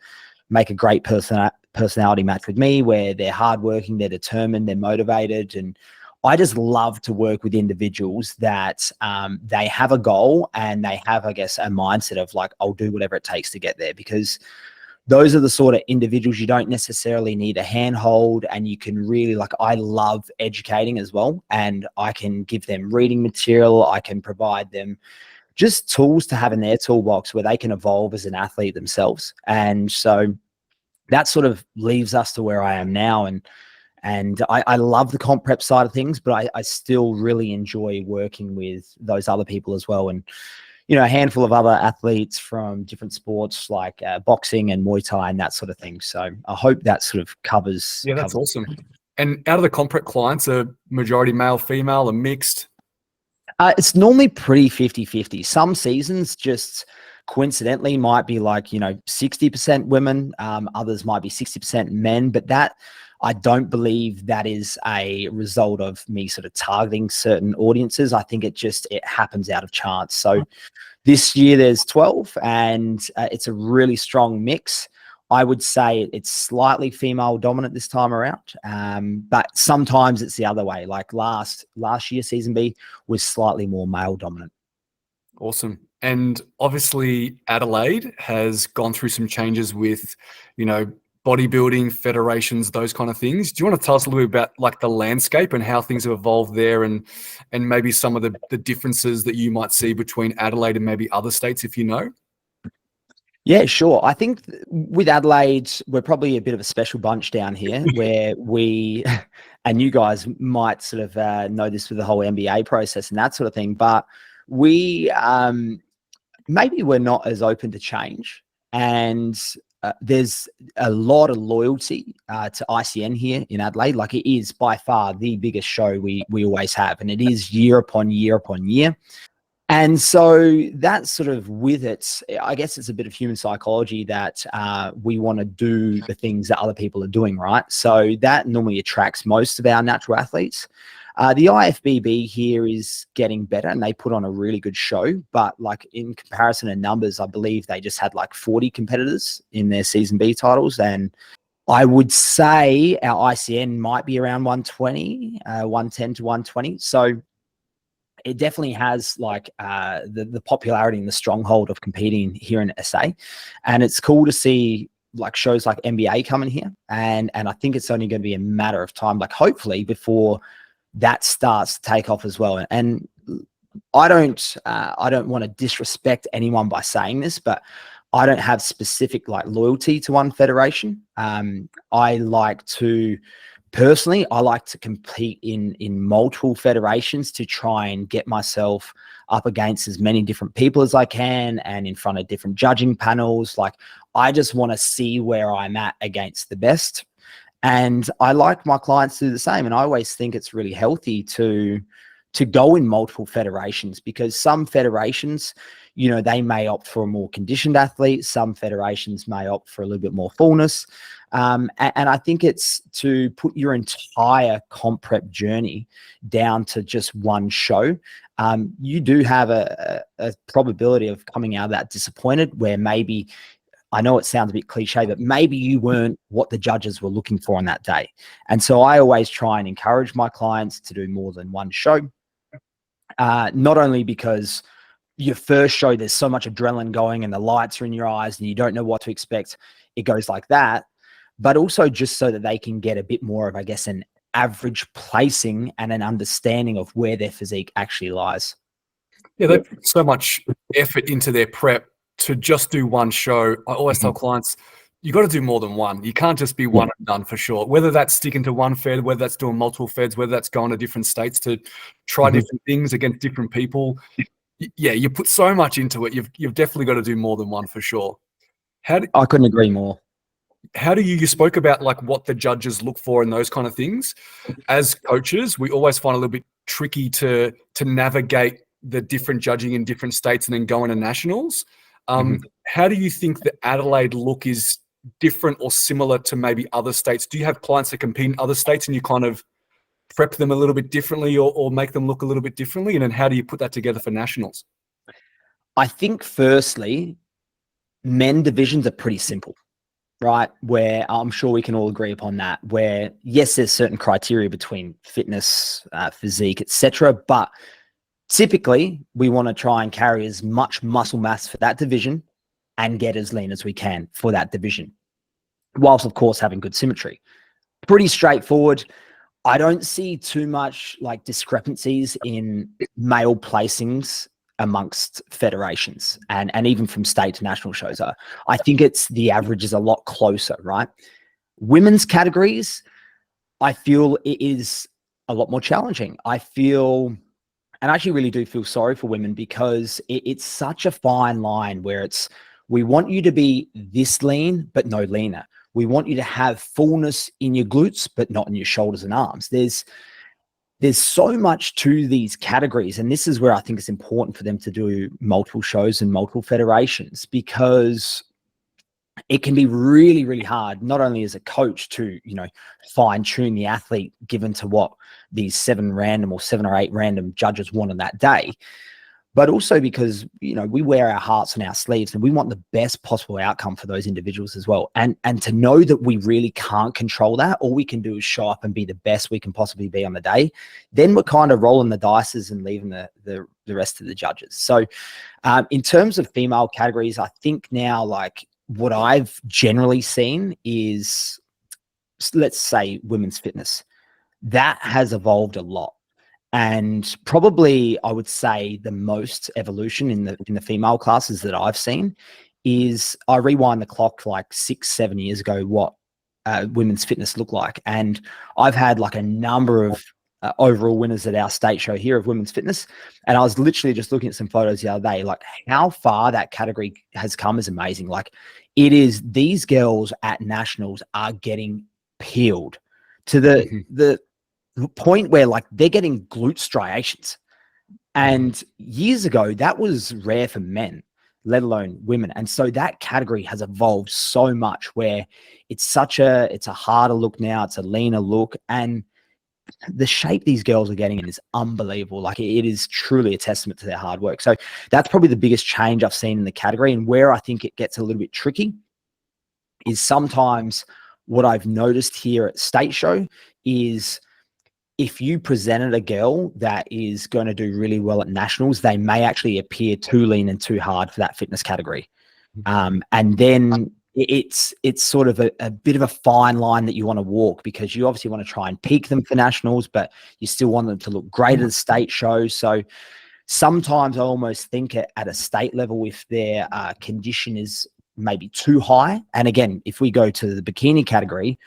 make a great personality match with me, where they're hardworking, they're determined, they're motivated. And I just love to work with individuals that they have a goal, and they have, I guess, a mindset of like, I'll do whatever it takes to get there, because those are the sort of individuals you don't necessarily need a handhold, and you can really, like, I love educating as well, and I can give them reading material. I can provide them just tools to have in their toolbox where they can evolve as an athlete themselves. And so that sort of leaves us to where I am now. And I love the comp prep side of things, but I still really enjoy working with those other people as well. And, a handful of other athletes from different sports, like boxing and Muay Thai and that sort of thing. So I hope that sort of covers. Yeah, that's awesome. And out of the comp prep clients, are majority male, female, or mixed? It's normally pretty 50-50. Some seasons just coincidentally might be like, 60% women. Others might be 60% men, but that, I don't believe that is a result of me sort of targeting certain audiences. I think it happens out of chance. So this year there's 12, and it's a really strong mix. I would say it's slightly female dominant this time around, but sometimes it's the other way. Like last year, season B was slightly more male dominant. Awesome. And obviously Adelaide has gone through some changes with, bodybuilding federations, those kind of things. Do you want to tell us a little bit about like the landscape and how things have evolved there, and maybe some of the differences that you might see between Adelaide and maybe other states, if you know? Yeah, sure. I think with Adelaide, we're probably a bit of a special bunch down here, where we, and you guys might sort of know this with the whole MBA process and that sort of thing, but we, maybe we're not as open to change. And there's a lot of loyalty to ICN here in Adelaide. Like, it is by far the biggest show we always have, and it is year upon year upon year. And so that sort of, with it, I guess it's a bit of human psychology that we want to do the things that other people are doing, right? So that normally attracts most of our natural athletes. The IFBB here is getting better, and they put on a really good show. But like, in comparison to numbers, I believe they just had like 40 competitors in their season B titles. And I would say our ICN might be around 120, 110 to 120. So it definitely has like the popularity and the stronghold of competing here in SA. And it's cool to see like shows like NBA coming here. And I think it's only going to be a matter of time, like hopefully, before that starts to take off as well. And I don't want to disrespect anyone by saying this, but I don't have specific like loyalty to one federation. I like to compete in multiple federations to try and get myself up against as many different people as I can, and in front of different judging panels. Like, I just want to see where I'm at against the best. And I like my clients to do the same. And I always think it's really healthy to go in multiple federations, because some federations, they may opt for a more conditioned athlete. Some federations may opt for a little bit more fullness. And I think it's to put your entire comp prep journey down to just one show. You do have a probability of coming out of that disappointed, where maybe, I know it sounds a bit cliche, but maybe you weren't what the judges were looking for on that day. And so I always try and encourage my clients to do more than one show. Not only because your first show, there's so much adrenaline going and the lights are in your eyes and you don't know what to expect. It goes like that. But also just so that they can get a bit more of, I guess, an average placing and an understanding of where their physique actually lies. Yeah, they put so much effort into their prep to just do one show. I always tell clients, you got to do more than one. You can't just be one and done, for sure. Whether that's sticking to one fed, whether that's doing multiple feds, whether that's going to different states to try different things against different people. Yeah, you put so much into it. You've definitely got to do more than one, for sure. I couldn't agree more. How do you spoke about like what the judges look for and those kind of things? As coaches, we always find a little bit tricky to navigate the different judging in different states and then go into nationals. How do you think the Adelaide look is different or similar to maybe other states? Do you have clients that compete in other states and you kind of prep them a little bit differently or make them look a little bit differently? And then how do you put that together for nationals? I think firstly, men divisions are pretty simple, right? Where I'm sure we can all agree upon that, where yes, there's certain criteria between fitness, physique, etc. But typically we want to try and carry as much muscle mass for that division and get as lean as we can for that division, whilst of course having good symmetry. Pretty straightforward. I don't see too much like discrepancies in male placings amongst federations and even from state to national shows. I think the average is a lot closer, right? Women's categories, I feel it is a lot more challenging. I actually really do feel sorry for women because it's such a fine line where we want you to be this lean, but no leaner. We want you to have fullness in your glutes, but not in your shoulders and arms. There's so much to these categories. And this is where I think it's important for them to do multiple shows and multiple federations, because it can be really, really hard, not only as a coach to, fine tune the athlete given to what these 7 or 8 random judges want on that day, but also because, we wear our hearts on our sleeves and we want the best possible outcome for those individuals as well. And to know that we really can't control that, all we can do is show up and be the best we can possibly be on the day. Then we're kind of rolling the dices and leaving the rest of the judges. So in terms of female categories, I think now like what I've generally seen is, let's say, women's fitness. That has evolved a lot. And probably I would say the most evolution in the female classes that I've seen is, I rewind the clock like 6-7 years ago, what women's fitness looked like. And I've had like a number of overall winners at our state show here of women's fitness. And I was literally just looking at some photos the other day, like how far that category has come is amazing. Like these girls at nationals are getting peeled to the point where like they're getting glute striations. And years ago, that was rare for men, let alone women. And so that category has evolved so much where it's a harder look now. It's a leaner look. And the shape these girls are getting in is unbelievable. Like it is truly a testament to their hard work. So that's probably the biggest change I've seen in the category. And where I think it gets a little bit tricky is sometimes what I've noticed here at state show is, if you presented a girl that is going to do really well at nationals, they may actually appear too lean and too hard for that fitness category. And then it's sort of a bit of a fine line that you want to walk, because you obviously want to try and peak them for nationals, but you still want them to look great at the state show. So sometimes I almost think at a state level, if their condition is maybe too high. And again, if we go to the bikini category,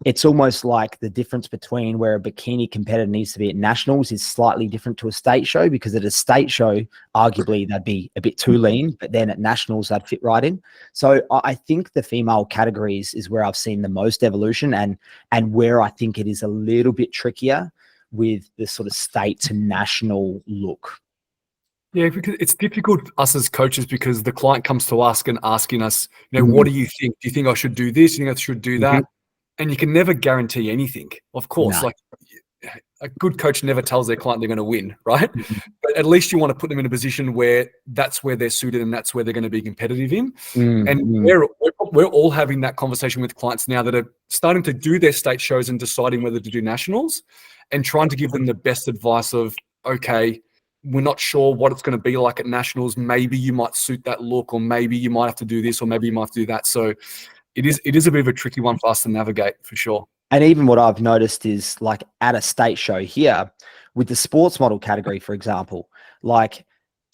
it's almost like the difference between where a bikini competitor needs to be at nationals is slightly different to a state show, because at a state show, arguably they'd be a bit too lean, but then at nationals, they'd fit right in. So I think the female categories is where I've seen the most evolution, and where I think it is a little bit trickier with the sort of state to national look. Yeah, because it's difficult us as coaches, because the client comes to us and asking us, what do you think? Do you think I should do this? Do you think I should do that? And you can never guarantee anything, of course. No. Like a good coach never tells their client they're going to win, right? But at least you want to put them in a position where that's where they're suited and that's where they're going to be competitive in. And we're all having that conversation with clients now that are starting to do their state shows and deciding whether to do nationals, and trying to give them the best advice of, okay, we're not sure what it's going to be like at nationals. Maybe you might suit that look, or maybe you might have to do this, or maybe you might have to do that. So it is a bit of a tricky one for us to navigate, for sure. And even what I've noticed is, like at a state show here with the sports model category, for example, like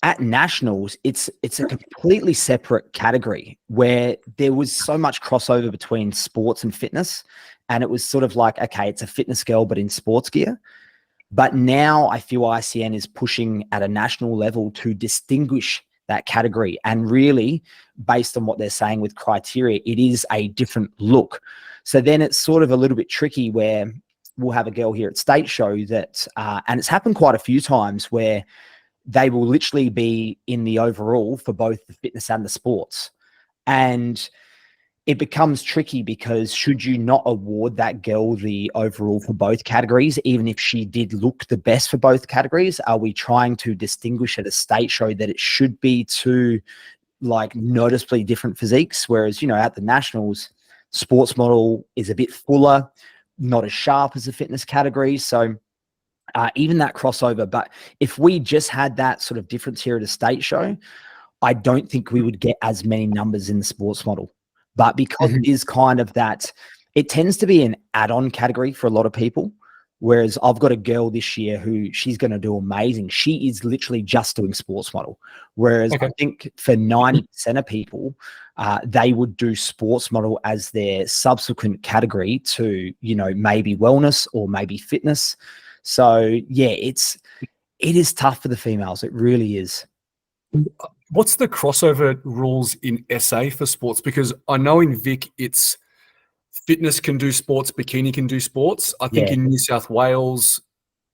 at nationals, it's a completely separate category where there was so much crossover between sports and fitness. And it was sort of like, okay, it's a fitness girl, but in sports gear. But now I feel ICN is pushing at a national level to distinguish that category. And really, based on what they're saying with criteria, it is a different look. So then it's sort of a little bit tricky where we'll have a girl here at State Show that, and it's happened quite a few times where they will literally be in the overall for both the fitness and the sports. And it becomes tricky because should you not award that girl the overall for both categories, even if she did look the best for both categories? Are we trying to distinguish at a State Show that it should be two like noticeably different physiques? Whereas, you know, at the Nationals, sports model is a bit fuller, not as sharp as the fitness category. So even that crossover. But if we just had that sort of difference here at a State Show, I don't think we would get as many numbers in the sports model. But because it is kind of that, it tends to be an add-on category for a lot of people. Whereas I've got a girl this year who she's going to do amazing. She is literally just doing sports model. Whereas I think for 90% of people, they would do sports model as their subsequent category to, you know, maybe wellness or maybe fitness. So yeah, it is tough for the females. It really is. What's the crossover rules in SA for sports? Because I know in Vic, it's fitness can do sports, bikini can do sports. I think in New South Wales,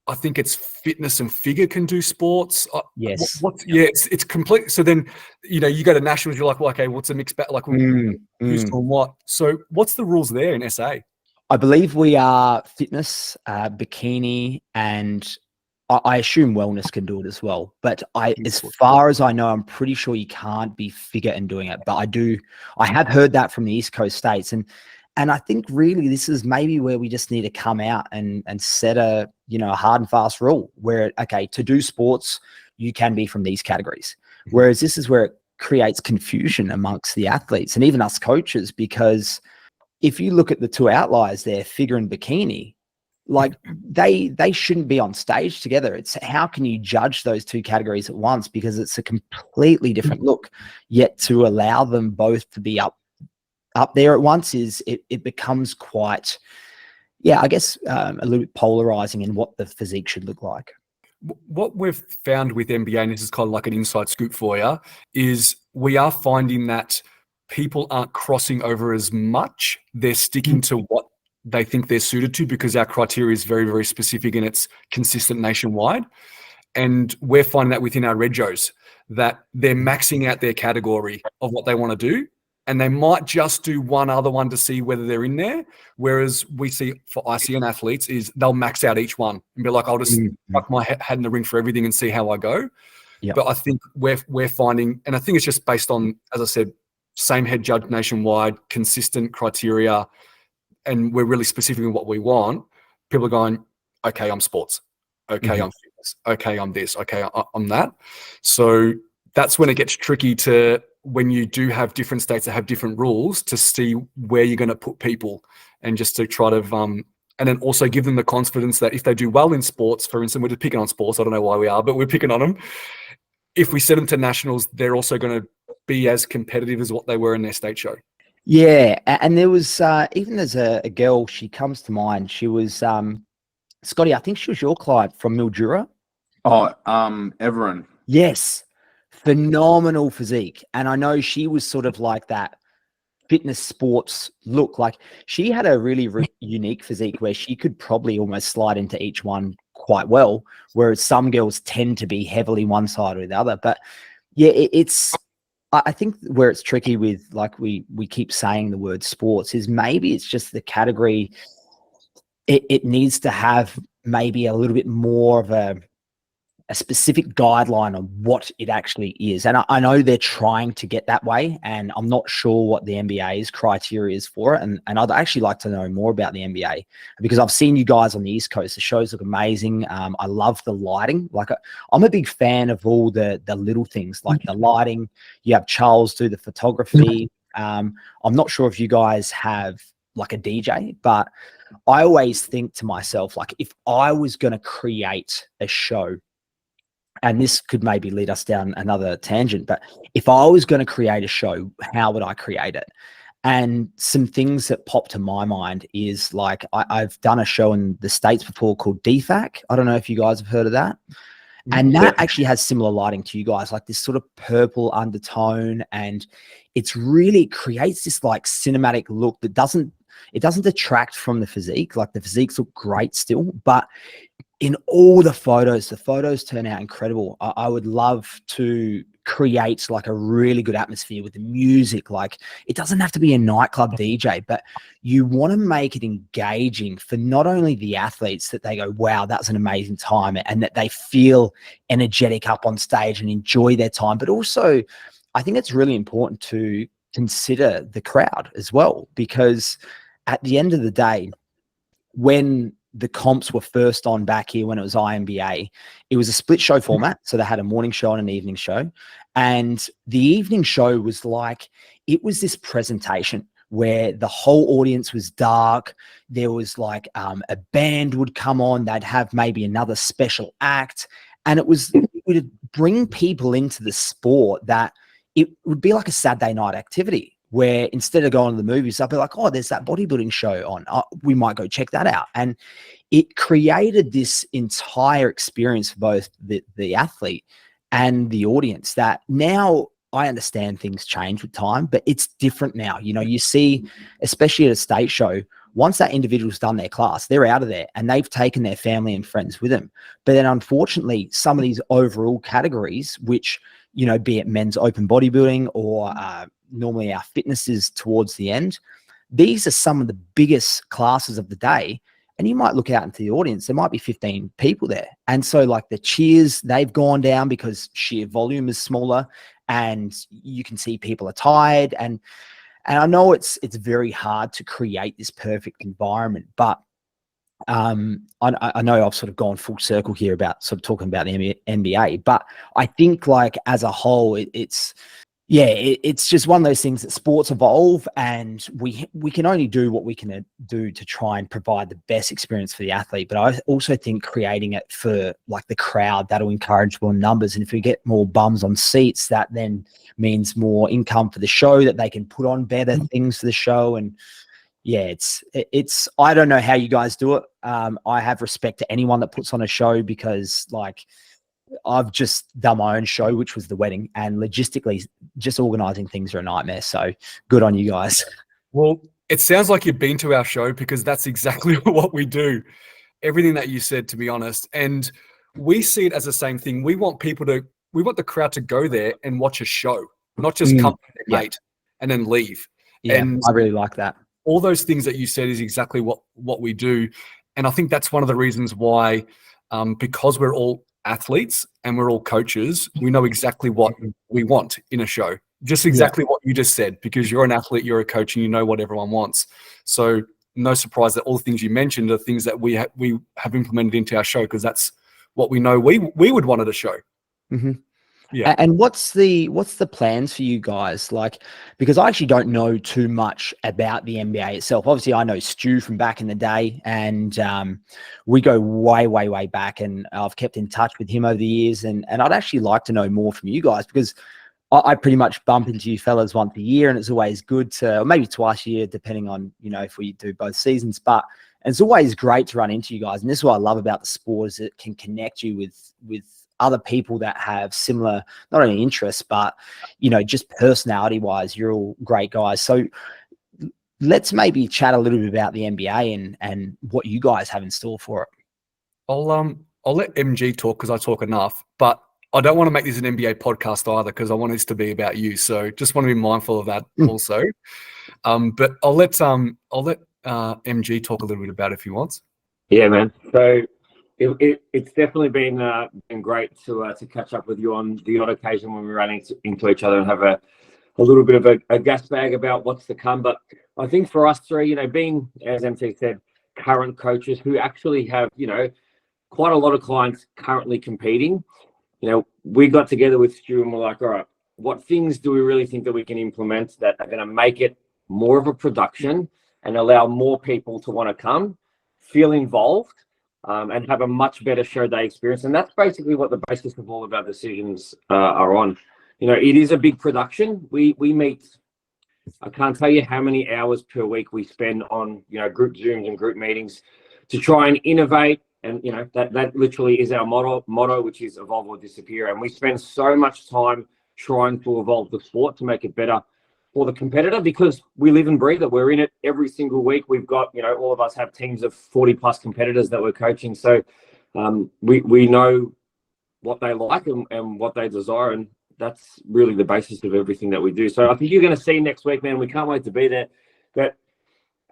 I think it's fitness and figure can do sports. Yes. It's complete. So then, you know, you go to nationals, you're like, well, okay, what's a mixed bag? Like, who's doing what? So what's the rules there in SA? I believe we are fitness, bikini, and I assume wellness can do it as well. But as far as I know, I'm pretty sure you can't be figure and doing it. But I have heard that from the East Coast states. And I think really this is maybe where we just need to come out and set a, you know, a hard and fast rule where, okay, to do sports, you can be from these categories. Whereas this is where it creates confusion amongst the athletes and even us coaches, because if you look at the two outliers there, figure and bikini, like they shouldn't be on stage together. It's how can you judge those two categories at once, because it's a completely different look, yet to allow them both to be up there at once it becomes quite, I guess a little bit polarizing in what the physique should look like. What we've found with NBA, and this is kind of like an inside scoop for you, is we are finding that people aren't crossing over as much. They're sticking to what they think they're suited to, because our criteria is very, very specific and it's consistent nationwide. And we're finding that within our regos that they're maxing out their category of what they want to do. And they might just do one other one to see whether they're in there. Whereas we see for ICN athletes is they'll max out each one and be like, I'll just chuck my head in the ring for everything and see how I go. Yep. But I think we're finding, and I think it's just based on, as I said, same head judge nationwide, consistent criteria, and we're really specific in what we want. People are going, okay, I'm sports. Okay, I'm fitness. Okay, I'm this. Okay, I'm that. So that's when it gets tricky to, when you do have different states that have different rules, to see where you're going to put people, and just to try to, and then also give them the confidence that if they do well in sports, for instance, we're just picking on sports. I don't know why we are, but we're picking on them. If we send them to nationals, they're also going to be as competitive as what they were in their state show. Yeah. And there was, even there's a girl, she comes to mind. She was, Scotty, I think she was your client from Mildura. Oh, Everin. Yes. Phenomenal physique. And I know she was sort of like that fitness sports look. Like she had a really unique physique where she could probably almost slide into each one quite well, whereas some girls tend to be heavily one side or the other. But yeah, I think where it's tricky with, like we keep saying the word sports, is maybe it's just the category. It needs to have maybe a little bit more of a specific guideline on what it actually is. And I know they're trying to get that way, and I'm not sure what the NBA's criteria is for it. And I'd actually like to know more about the NBA, because I've seen you guys on the East Coast. The shows look amazing. I love the lighting. Like I'm a big fan of all the little things, like the lighting. You have Charles do the photography. I'm not sure if you guys have like a DJ, but I always think to myself, like if I was going to create a show, and this could maybe lead us down another tangent, but if I was going to create a show, how would I create it? And some things that pop to my mind is like, I've done a show in the States before called DFAC. I don't know if you guys have heard of that. And that actually has similar lighting to you guys, like this sort of purple undertone. And it's really creates this like cinematic look that doesn't detract from the physique. Like the physiques look great still, but in all the photos turn out incredible. I would love to create like a really good atmosphere with the music. Like it doesn't have to be a nightclub DJ, but you want to make it engaging for not only the athletes that they go, wow, that's an amazing time, and that they feel energetic up on stage and enjoy their time. But also I think it's really important to consider the crowd as well, because at the end of the day, when the comps were first on back here, when it was IMBA, it was a split show format. So they had a morning show and an evening show. And the evening show was like, it was this presentation where the whole audience was dark. There was like a band would come on. They'd have maybe another special act. And it would bring people into the sport that it would be like a Saturday night activity, where instead of going to the movies, I'd be like, oh, there's that bodybuilding show on. We might go check that out. And it created this entire experience for both the athlete and the audience that now I understand things change with time, but it's different now. You know, you see, especially at a state show, once that individual's done their class, they're out of there and they've taken their family and friends with them. But then unfortunately, some of these overall categories, which, you know, be it men's open bodybuilding or normally our fitness is towards the end, these are some of the biggest classes of the day. And you might look out into the audience, there might be 15 people there. And so like the cheers, they've gone down because sheer volume is smaller and you can see people are tired. And I know it's very hard to create this perfect environment, but I know I've sort of gone full circle here about sort of talking about the NBA, but I think like as a whole, it's just one of those things that sports evolve, and we can only do what we can do to try and provide the best experience for the athlete. But I also think creating it for like the crowd, that'll encourage more numbers. And if we get more bums on seats, that then means more income for the show, that they can put on better things for the show. And yeah, it's I don't know how you guys do it. I have respect to anyone that puts on a show, because like I've just done my own show, which was the wedding, and logistically just organizing things are a nightmare. So good on you guys. Well, it sounds like you've been to our show, because that's exactly what we do. Everything that you said, to be honest. And we see it as the same thing. We want the crowd to go there and watch a show, not just come with their mate and then leave. Yeah, and I really like that. All those things that you said is exactly what we do. And I think that's one of the reasons why, because we're all athletes and we're all coaches, we know exactly what we want in a show. Just exactly what you just said, because you're an athlete, you're a coach, and you know what everyone wants. So no surprise that all the things you mentioned are things that we have implemented into our show, because that's what we know we would want at a show. Mm-hmm. Yeah. And what's the plans for you guys? Like, because I actually don't know too much about the NBA itself. Obviously, I know Stu from back in the day, and we go way back, and I've kept in touch with him over the years. And I'd actually like to know more from you guys, because I pretty much bump into you fellas once a year, and it's always good to, or maybe twice a year, depending on, you know, if we do both seasons. But it's always great to run into you guys. And this is what I love about the sport, is it can connect you with other people that have similar, not only interests, but, you know, just personality wise, you're all great guys. So let's maybe chat a little bit about the NBA and what you guys have in store for it. I'll let MG talk, because I talk enough, but I don't want to make this an NBA podcast either, because I want this to be about you. So just want to be mindful of that also. But I'll let MG talk a little bit about it if he wants. Yeah, man. So it's definitely been great to catch up with you on the odd occasion when we run into each other and have a little bit of a gas bag about what's to come. But I think for us three, you know, being, as MT said, current coaches who actually have, you know, quite a lot of clients currently competing, you know, we got together with Stu and we're like, all right, what things do we really think that we can implement that are going to make it more of a production and allow more people to want to come, feel involved, and have a much better show day experience. And that's basically what the basis of all of our decisions are on. You know, it is a big production. We meet, I can't tell you how many hours per week we spend on, you know, group Zooms and group meetings to try and innovate, And you know that literally is our motto, which is evolve or disappear. And we spend so much time trying to evolve the sport to make it better for the competitor, because we live and breathe it. We're in it every single week. We've got, you know, all of us have teams of 40 plus competitors that we're coaching. So we know what they like and what they desire. And that's really the basis of everything that we do. So I think you're going to see next week, man, we can't wait to be there, that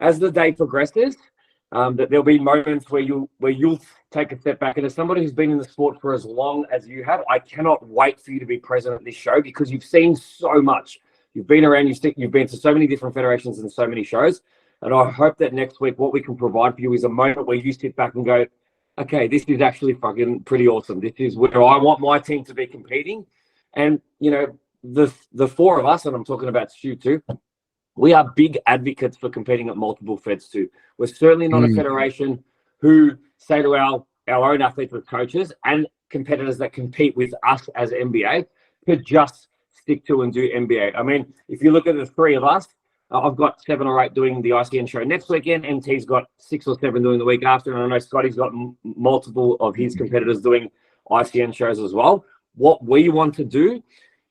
as the day progresses, that there'll be moments where you'll take a step back. And as somebody who's been in the sport for as long as you have, I cannot wait for you to be present at this show, because you've seen so much. You've been around, you've been to so many different federations and so many shows. And I hope that next week, what we can provide for you is a moment where you sit back and go, okay, this is actually fucking pretty awesome. This is where I want my team to be competing. And, you know, the four of us, and I'm talking about Stu too, we are big advocates for competing at multiple feds too. We're certainly not a federation who say to our own athletes with coaches and competitors that compete with us as NBA to just stick to and do NBA. I mean, if you look at the three of us, I've got 7 or 8 doing the ICN show next weekend. MT's got 6 or 7 doing the week after. And I know Scotty's got multiple of his competitors doing ICN shows as well. What we want to do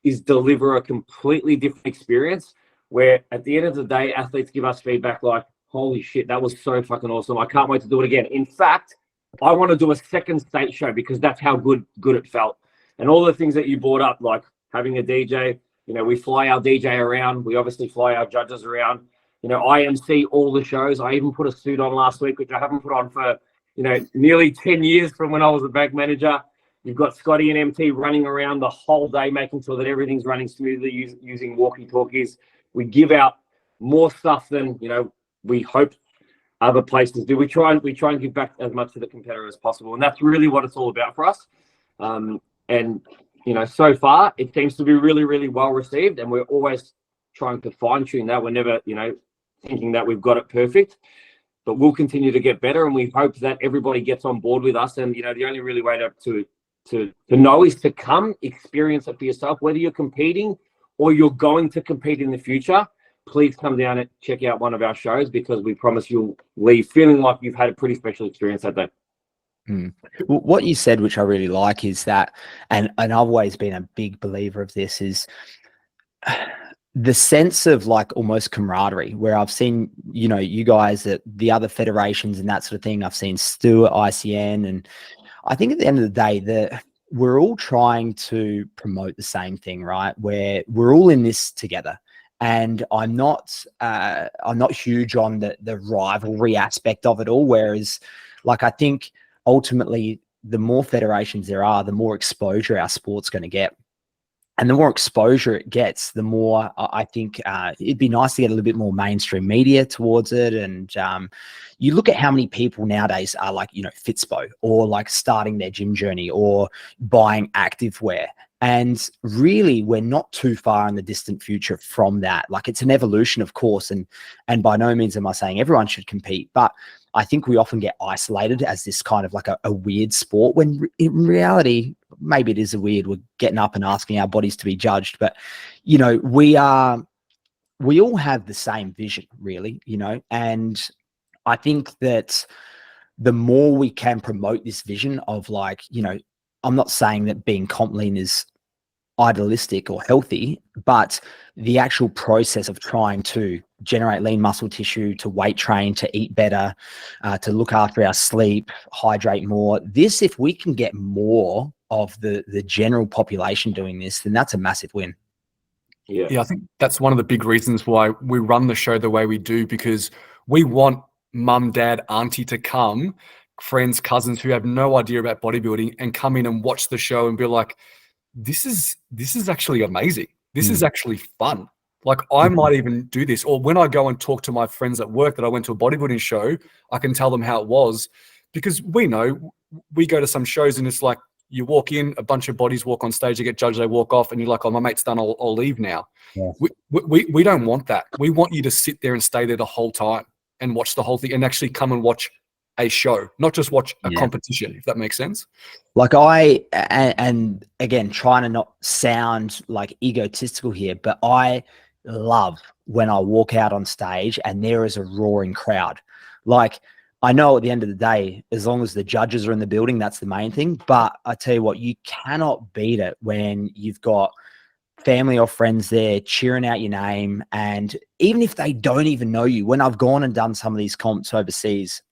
is deliver a completely different experience where at the end of the day, athletes give us feedback like, holy shit, that was so fucking awesome. I can't wait to do it again. In fact, I want to do a second state show because that's how good it felt. And all the things that you brought up, like having a DJ, you know, we fly our DJ around. We obviously fly our judges around. You know, I MC all the shows. I even put a suit on last week, which I haven't put on for, you know, nearly 10 years from when I was a bank manager. You've got Scotty and MT running around the whole day, making sure that everything's running smoothly using walkie-talkies. We give out more stuff than, you know, we hope other places do. We try and give back as much to the competitor as possible. And that's really what it's all about for us. And, you know, so far it seems to be really, really well received, and we're always trying to fine tune that. We're never, you know, thinking that we've got it perfect, but we'll continue to get better. And we hope that everybody gets on board with us. And, you know, the only really way to know is to come experience it for yourself, whether you're competing or you're going to compete in the future. Please come down and check out one of our shows, because we promise you'll leave feeling like you've had a pretty special experience that day. Well, what you said, which I really like, is that, and I've always been a big believer of this, is the sense of like almost camaraderie, where I've seen, you know, you guys at the other federations and that sort of thing. I've seen Stu at ICN, and I think at the end of the day, we're all trying to promote the same thing, right? Where we're all in this together. And I'm not huge on the rivalry aspect of it all. Whereas, like, I think ultimately the more federations there are, the more exposure our sport's going to get. And the more exposure it gets, the more I think it'd be nice to get a little bit more mainstream media towards it. And you look at how many people nowadays are like, you know, Fitspo, or like starting their gym journey, or buying activewear. And really, we're not too far in the distant future from that. Like, it's an evolution, of course. And by no means am I saying everyone should compete, but I think we often get isolated as this kind of like a weird sport, when in reality, maybe it is a weird. We're getting up and asking our bodies to be judged, but, you know, we all have the same vision, really, you know. And I think that the more we can promote this vision of, like, you know, I'm not saying that being comp lean is idealistic or healthy, but the actual process of trying to generate lean muscle tissue, to weight train, to eat better, to look after our sleep, hydrate more. This, if we can get more of the general population doing this, then that's a massive win. Yeah, I think that's one of the big reasons why we run the show the way we do, because we want mum, dad, auntie to come, friends, cousins who have no idea about bodybuilding, and come in and watch the show and be like, this is actually amazing. This is actually fun. Like, I might even do this. Or when I go and talk to my friends at work that I went to a bodybuilding show, I can tell them how it was, because we know, we go to some shows and it's like, you walk in, a bunch of bodies walk on stage, they get judged, they walk off, and you're like, oh, my mate's done, I'll leave now. Yeah. We don't want that. We want you to sit there and stay there the whole time and watch the whole thing, and actually come and watch a show, not just watch a competition, if that makes sense. Like, and again, trying to not sound like egotistical here, but I love when I walk out on stage and there is a roaring crowd. Like, I know at the end of the day, as long as the judges are in the building, that's the main thing. But I tell you what, you cannot beat it when you've got family or friends there cheering out your name. And even if they don't even know you, when I've gone and done some of these comps overseas,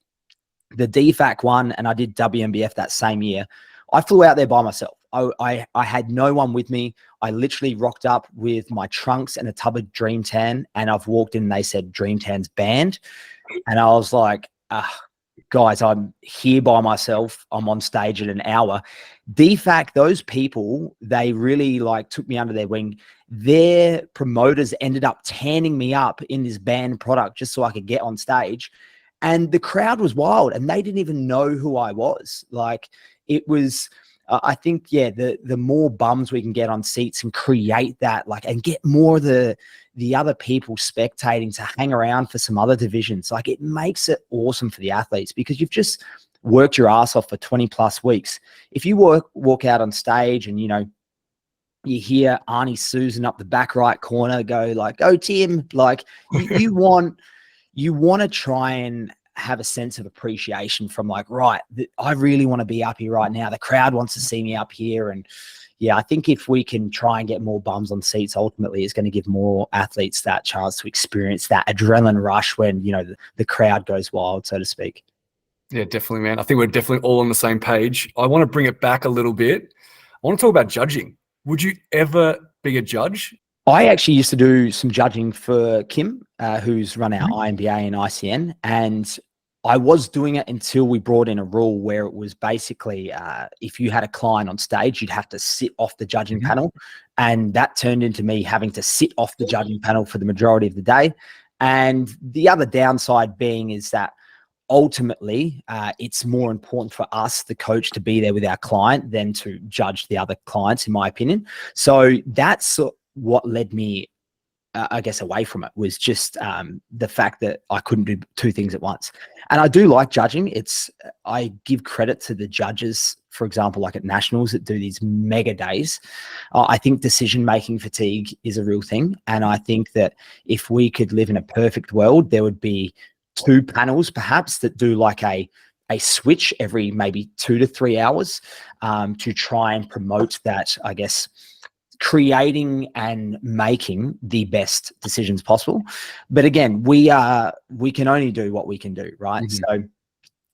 the DFAC one, and I did WMBF that same year, I flew out there by myself. I had no one with me. I literally rocked up with my trunks and a tub of Dream Tan, and I've walked in and they said Dream Tan's banned. And I was like, guys, I'm here by myself. I'm on stage in an hour. DFAC, those people, they really like took me under their wing. Their promoters ended up tanning me up in this banned product just so I could get on stage. And the crowd was wild and they didn't even know who I was. Like, it was, I think, yeah, the more bums we can get on seats and create that, like, and get more of the other people spectating to hang around for some other divisions, like, it makes it awesome for the athletes because you've just worked your ass off for 20 plus weeks. If you walk out on stage and, you know, you hear Arnie Susan up the back right corner go like, "Oh, Tim," like, you want to try and have a sense of appreciation from, like, right, I really want to be up here right now. The crowd wants to see me up here. And yeah, I think if we can try and get more bums on seats, ultimately it's going to give more athletes that chance to experience that adrenaline rush when, you know, the crowd goes wild, so to speak. Yeah, definitely, man. I think we're definitely all on the same page. I want to bring it back a little bit. I want to talk about judging. Would you ever be a judge? I actually used to do some judging for Kim, who's run our INBA and ICN. And I was doing it until we brought in a rule where it was basically if you had a client on stage, you'd have to sit off the judging panel. And that turned into me having to sit off the judging panel for the majority of the day. And the other downside being is that ultimately it's more important for us, the coach, to be there with our client than to judge the other clients, in my opinion. So that's what led me, I guess, away from it, was just the fact that I couldn't do two things at once. And I do like judging. I give credit to the judges, for example, like at nationals that do these mega days. I think decision-making fatigue is a real thing. And I think that if we could live in a perfect world, there would be two panels perhaps that do like a switch every maybe 2 to 3 hours to try and promote that, I guess, creating and making the best decisions possible. But again, we can only do what we can do, right? Mm-hmm.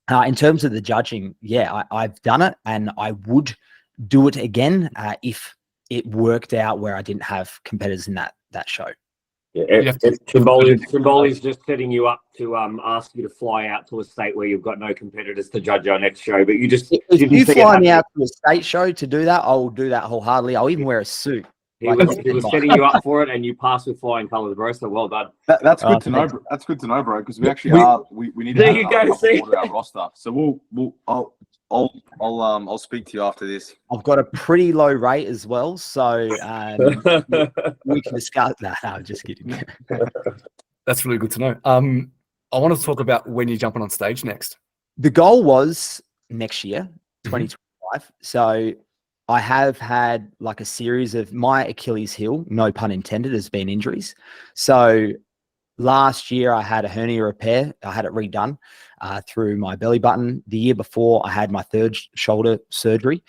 So in terms of the judging, yeah, I've done it and I would do it again if it worked out where I didn't have competitors in that show. Yeah, Trimboli's just setting you up to ask you to fly out to a state where you've got no competitors to judge our next show. But you just, if you fly me out to a state show to do that, I will do that wholeheartedly. I'll even wear a suit. He was setting you up for it, and you passed with flying colours, bro. So well done. That's good to know. That's good to know, bro. Because we actually we need to add our roster. So I'll speak to you after this. I've got a pretty low rate as well, so we can discuss that. No, just kidding. That's really good to know. I want to talk about when you're jumping on stage next. The goal was next year, 2025. So I have had like a series of, my Achilles heel, no pun intended, has been injuries. So last year I had a hernia repair. I had it redone through my belly button. The year before I had my third shoulder surgery.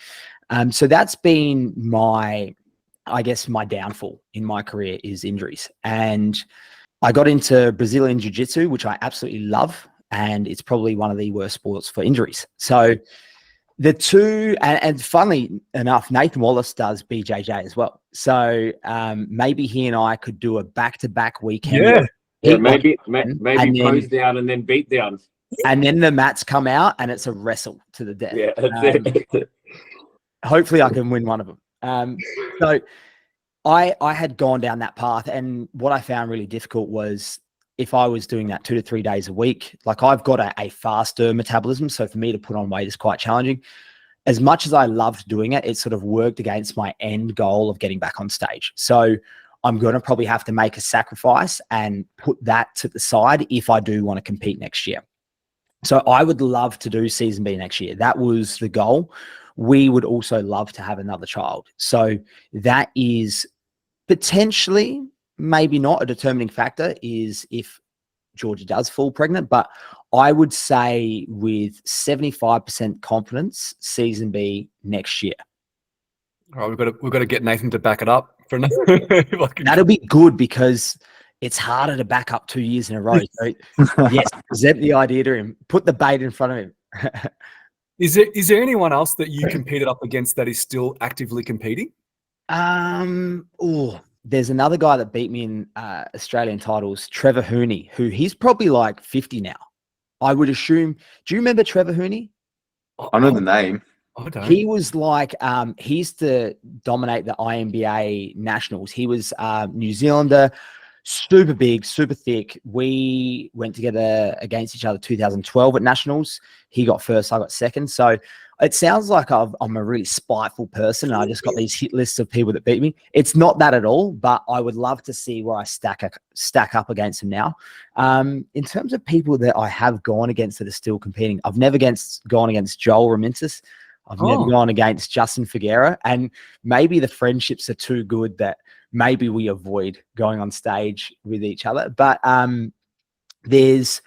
So that's been my downfall in my career is injuries. And I got into Brazilian Jiu-Jitsu, which I absolutely love. And it's probably one of the worst sports for injuries. So the two, and funnily enough, Nathan Wallace does BJJ as well. So maybe he and I could do a back-to-back weekend. Yeah, maybe pose down and then beat down. And then the mats come out and it's a wrestle to the death. Yeah, that's it. Hopefully I can win one of them. So I had gone down that path, and what I found really difficult was if I was doing that 2 to 3 days a week, like I've got a faster metabolism. So for me to put on weight is quite challenging. As much as I loved doing it, it sort of worked against my end goal of getting back on stage. So I'm going to probably have to make a sacrifice and put that to the side if I do want to compete next year. So I would love to do season B next year. That was the goal. We would also love to have another child. So that is potentially, maybe not a determining factor, is if Georgia does fall pregnant, but I would say with 75% confidence, season B next year. All right, we've got to get Nathan to back it up for another. That'll be good because it's harder to back up 2 years in a row. So yes, present the idea to him, put the bait in front of him. Is there anyone else that you competed up against that is still actively competing? There's another guy that beat me in Australian titles, Trevor Hooney, who he's probably like 50 now. I would assume. Do you remember Trevor Hooney? I know the name. I don't. He was like, he used to dominate the INBA nationals. He was New Zealander, super big, super thick. We went together against each other 2012 at nationals. He got first, I got second. So it sounds like I'm a really spiteful person and I just got these hit lists of people that beat me. It's not that at all, but I would love to see where I stack up against him now. In terms of people that I have gone against that are still competing, I've never gone against Joel Ramintis. I've never gone against Justin Figuera, and maybe the friendships are too good that maybe we avoid going on stage with each other. But there's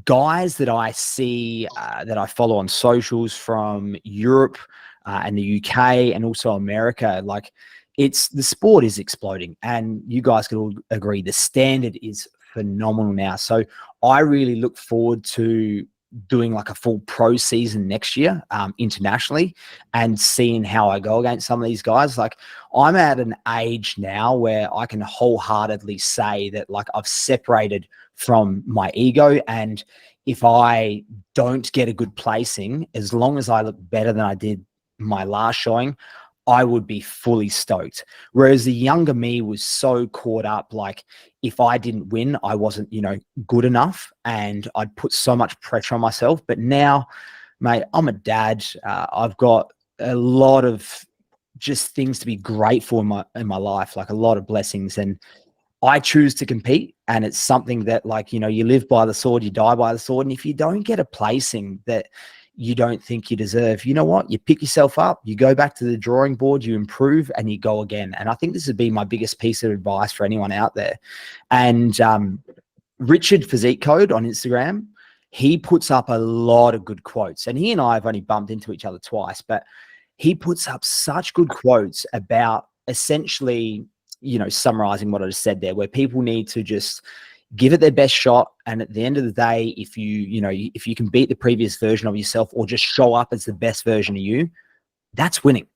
guys that I see that I follow on socials from Europe and the UK and also America. Like, the sport is exploding, and you guys can all agree the standard is phenomenal now. So I really look forward to doing like a full pro season next year internationally and seeing how I go against some of these guys. Like, I'm at an age now where I can wholeheartedly say that like I've separated from my ego, and if I don't get a good placing, as long as I look better than I did my last showing, I would be fully stoked. Whereas the younger me was so caught up, like if I didn't win, I wasn't, good enough, and I'd put so much pressure on myself. But now, mate, I'm a dad. I've got a lot of just things to be grateful in my life, like a lot of blessings, and I choose to compete. And it's something that, like, you live by the sword, you die by the sword. And if you don't get a placing that you don't think you deserve, you know what? You pick yourself up, you go back to the drawing board, you improve, and you go again. And I think this would be my biggest piece of advice for anyone out there. And Richard Physique Code on Instagram, he puts up a lot of good quotes. And he and I have only bumped into each other twice, but he puts up such good quotes about essentially, summarizing what I just said there, where people need to just give it their best shot. And at the end of the day, if you can beat the previous version of yourself or just show up as the best version of you, that's winning.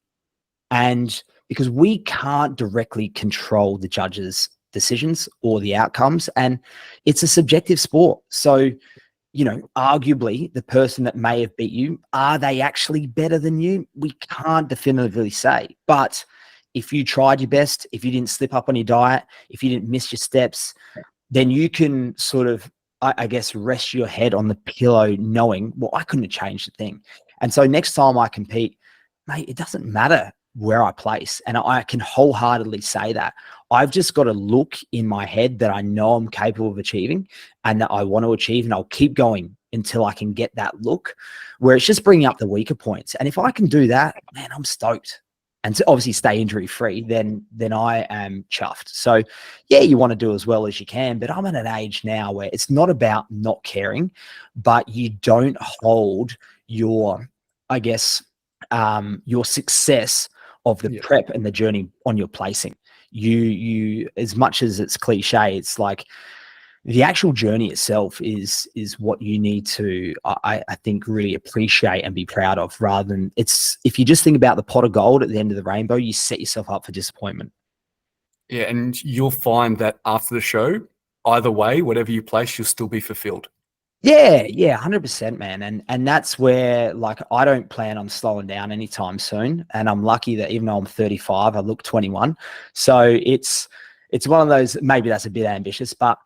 And because we can't directly control the judges' decisions or the outcomes, and it's a subjective sport. So, arguably the person that may have beat you, are they actually better than you? We can't definitively say. But if you tried your best, if you didn't slip up on your diet, if you didn't miss your steps, then you can sort of, I guess, rest your head on the pillow knowing, well, I couldn't have changed a thing. And so next time I compete, mate, it doesn't matter where I place. And I can wholeheartedly say that. I've just got to look in my head that I know I'm capable of achieving and that I want to achieve, and I'll keep going until I can get that look where it's just bringing up the weaker points. And if I can do that, man, I'm stoked. And to obviously stay injury free, then I am chuffed. So yeah, you want to do as well as you can, but I'm at an age now where it's not about not caring, but you don't hold your, I guess, your success of the prep and the journey on your placing. You, as much as it's cliche, it's like the actual journey itself is what you need to, I think, really appreciate and be proud of, rather than if you just think about the pot of gold at the end of the rainbow, you set yourself up for disappointment. Yeah, and you'll find that after the show, either way, whatever you place, you'll still be fulfilled. Yeah, 100%, man. And that's where, like, I don't plan on slowing down anytime soon. And I'm lucky that even though I'm 35, I look 21. So it's one of those, maybe that's a bit ambitious, but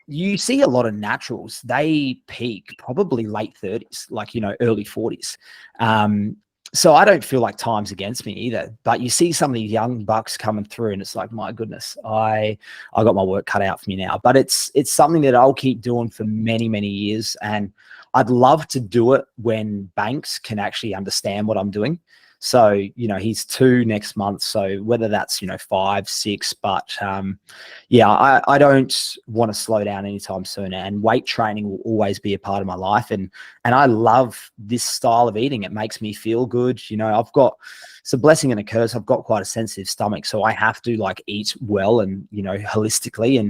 you see a lot of naturals, they peak probably late 30s, like, early 40s. So I don't feel like time's against me either. But you see some of these young bucks coming through and it's like, my goodness, I got my work cut out for me now. But it's something that I'll keep doing for many, many years. And I'd love to do it when banks can actually understand what I'm doing. So, you know, he's 2 next month. So whether that's, you know, 5, 6, but yeah, I don't want to slow down anytime soon, and weight training will always be a part of my life. And I love this style of eating. It makes me feel good. You know, it's a blessing and a curse. I've got quite a sensitive stomach, so I have to like eat well and, you know, holistically,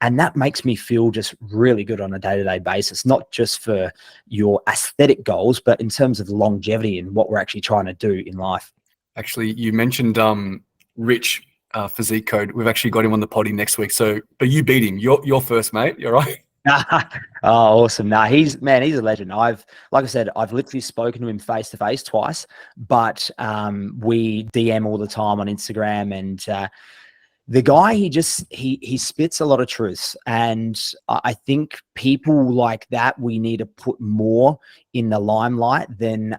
and that makes me feel just really good on a day-to-day basis, not just for your aesthetic goals, but in terms of longevity and what we're actually trying to do in life. Actually, you mentioned Rich Physique Code. We've actually got him on the potty next week. So, but you beat him. You're first, mate. You're right. Oh, awesome. Nah, he's a legend. Like I said, I've literally spoken to him face to face twice, but we DM all the time on Instagram, and the guy, he spits a lot of truths. And I think people like that, we need to put more in the limelight than,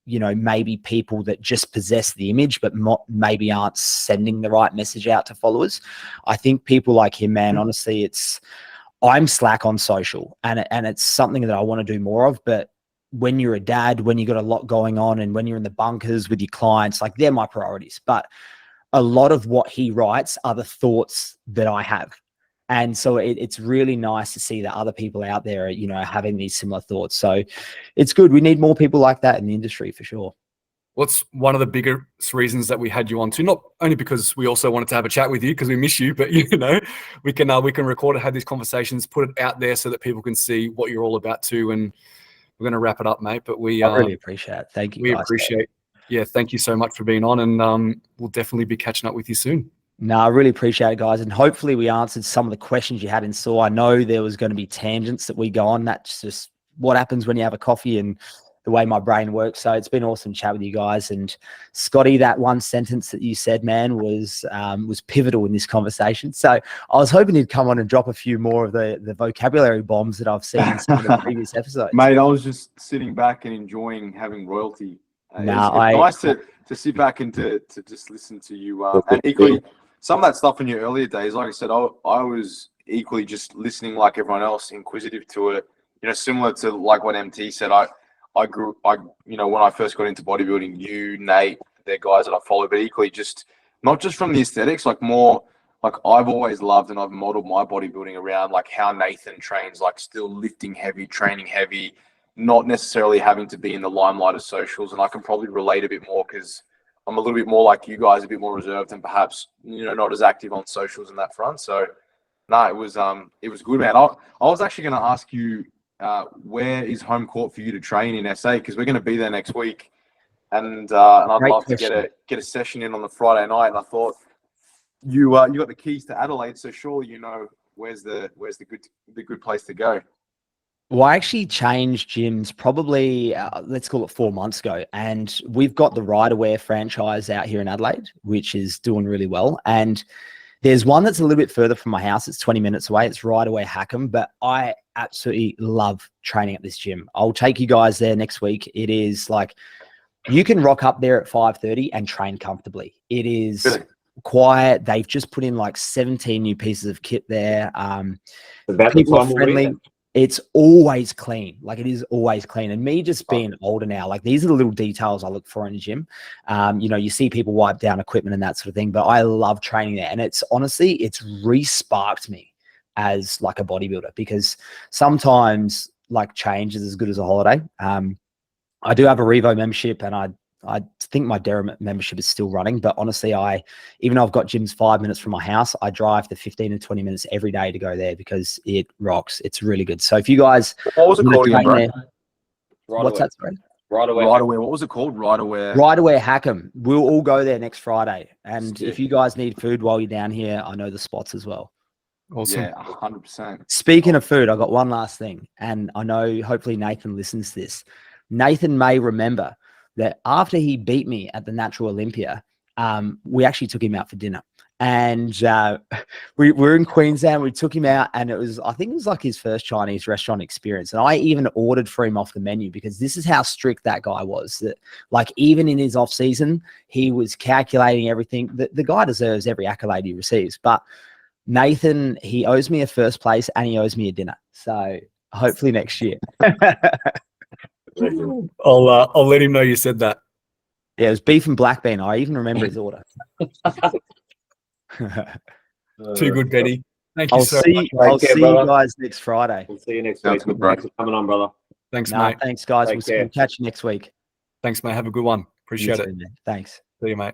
you know, maybe people that just possess the image, but maybe aren't sending the right message out to followers. I think people like him, man, honestly, I'm slack on social, and it's something that I want to do more of. But when you're a dad, when you got a lot going on, and when you're in the bunkers with your clients, like, they're my priorities. But a lot of what he writes are the thoughts that I have. And so it's really nice to see that other people out there, you know, having these similar thoughts. So it's good. We need more people like that in the industry for sure. What's one of the biggest reasons that we had you on to? Not only because we also wanted to have a chat with you because we miss you, but, you know, we can record it, have these conversations, put it out there so that people can see what you're all about too. And we're going to wrap it up, mate. But I really appreciate it. Thank you. We appreciate. Yeah, thank you so much for being on, and we'll definitely be catching up with you soon. No, I really appreciate it, guys. And hopefully we answered some of the questions you had in store. I know there was going to be tangents that we go on. That's just what happens when you have a coffee and the way my brain works. So it's been awesome to chat with you guys. And Scotty, that one sentence that you said, man, was pivotal in this conversation. So I was hoping you'd come on and drop a few more of the vocabulary bombs that I've seen in some of the previous episodes. Mate, I was just sitting back and enjoying having royalty. It's nice to sit back and to just listen to you. And equally, some of that stuff in your earlier days, like I said, I was equally just listening like everyone else, inquisitive to it. You know, similar to like what MT said. You know, when I first got into bodybuilding, you, Nate, they're guys that I follow, but equally just not just from the aesthetics, like more like I've always loved and I've modeled my bodybuilding around like how Nathan trains, like still lifting heavy, training heavy, not necessarily having to be in the limelight of socials. And I can probably relate a bit more because I'm a little bit more like you guys, a bit more reserved and perhaps, you know, not as active on socials in that front. So no, it was good, man. I was actually going to ask you, where is home court for you to train in SA? Because we're going to be there next week, and I'd love to get a session in on the Friday night. And I thought you got the keys to Adelaide, so surely you know where's the good place to go. Well, I actually changed gyms probably, let's call it 4 months ago. And we've got the Riderwear franchise out here in Adelaide, which is doing really well. And there's one that's a little bit further from my house. It's 20 minutes away. It's Riderwear Hackham, but I absolutely love training at this gym. I'll take you guys there next week. It is like, you can rock up there at 5:30 and train comfortably. It is quiet. They've just put in like 17 new pieces of kit there. People are friendly. It's always clean. Like, it is always clean. And me just being older now, like, these are the little details I look for in a gym. You know, you see people wipe down equipment and that sort of thing, but I love training there. And it's honestly, it's re-sparked me as like a bodybuilder, because sometimes like change is as good as a holiday. I do have a Revo membership, and I think my Dera membership is still running, but honestly, even though I've got gyms 5 minutes from my house, I drive the 15 to 20 minutes every day to go there because it rocks. It's really good. So if you guys, what was it called again, bro? What's that, sorry? Riderwear. What was it called? Riderwear. Riderwear Hackham. We'll all go there next Friday. And if you guys need food while you're down here, I know the spots as well. Awesome. Yeah, 100%. Speaking of food, I got one last thing, and I know hopefully Nathan listens to this. Nathan may remember that after he beat me at the Natural Olympia, we actually took him out for dinner. And we were in Queensland. We took him out, and I think it was like his first Chinese restaurant experience. And I even ordered for him off the menu, because this is how strict that guy was. That, like, even in his off season, he was calculating everything. The guy deserves every accolade he receives. But Nathan, he owes me a first place, and he owes me a dinner. So hopefully next year. I'll let him know you said that. Yeah, it was beef and black bean. I even remember his order. Too good, Betty. Thank you I'll so see. much. I'll Take care, see you brother. guys next Friday. We'll see you next Sounds week. good, bro. Thanks for coming on, brother. Thanks, Nah, mate. thanks, guys. Take We'll care. catch you next week. Thanks, mate. Have a good one. You Appreciate it. too, man. Thanks. See you, mate.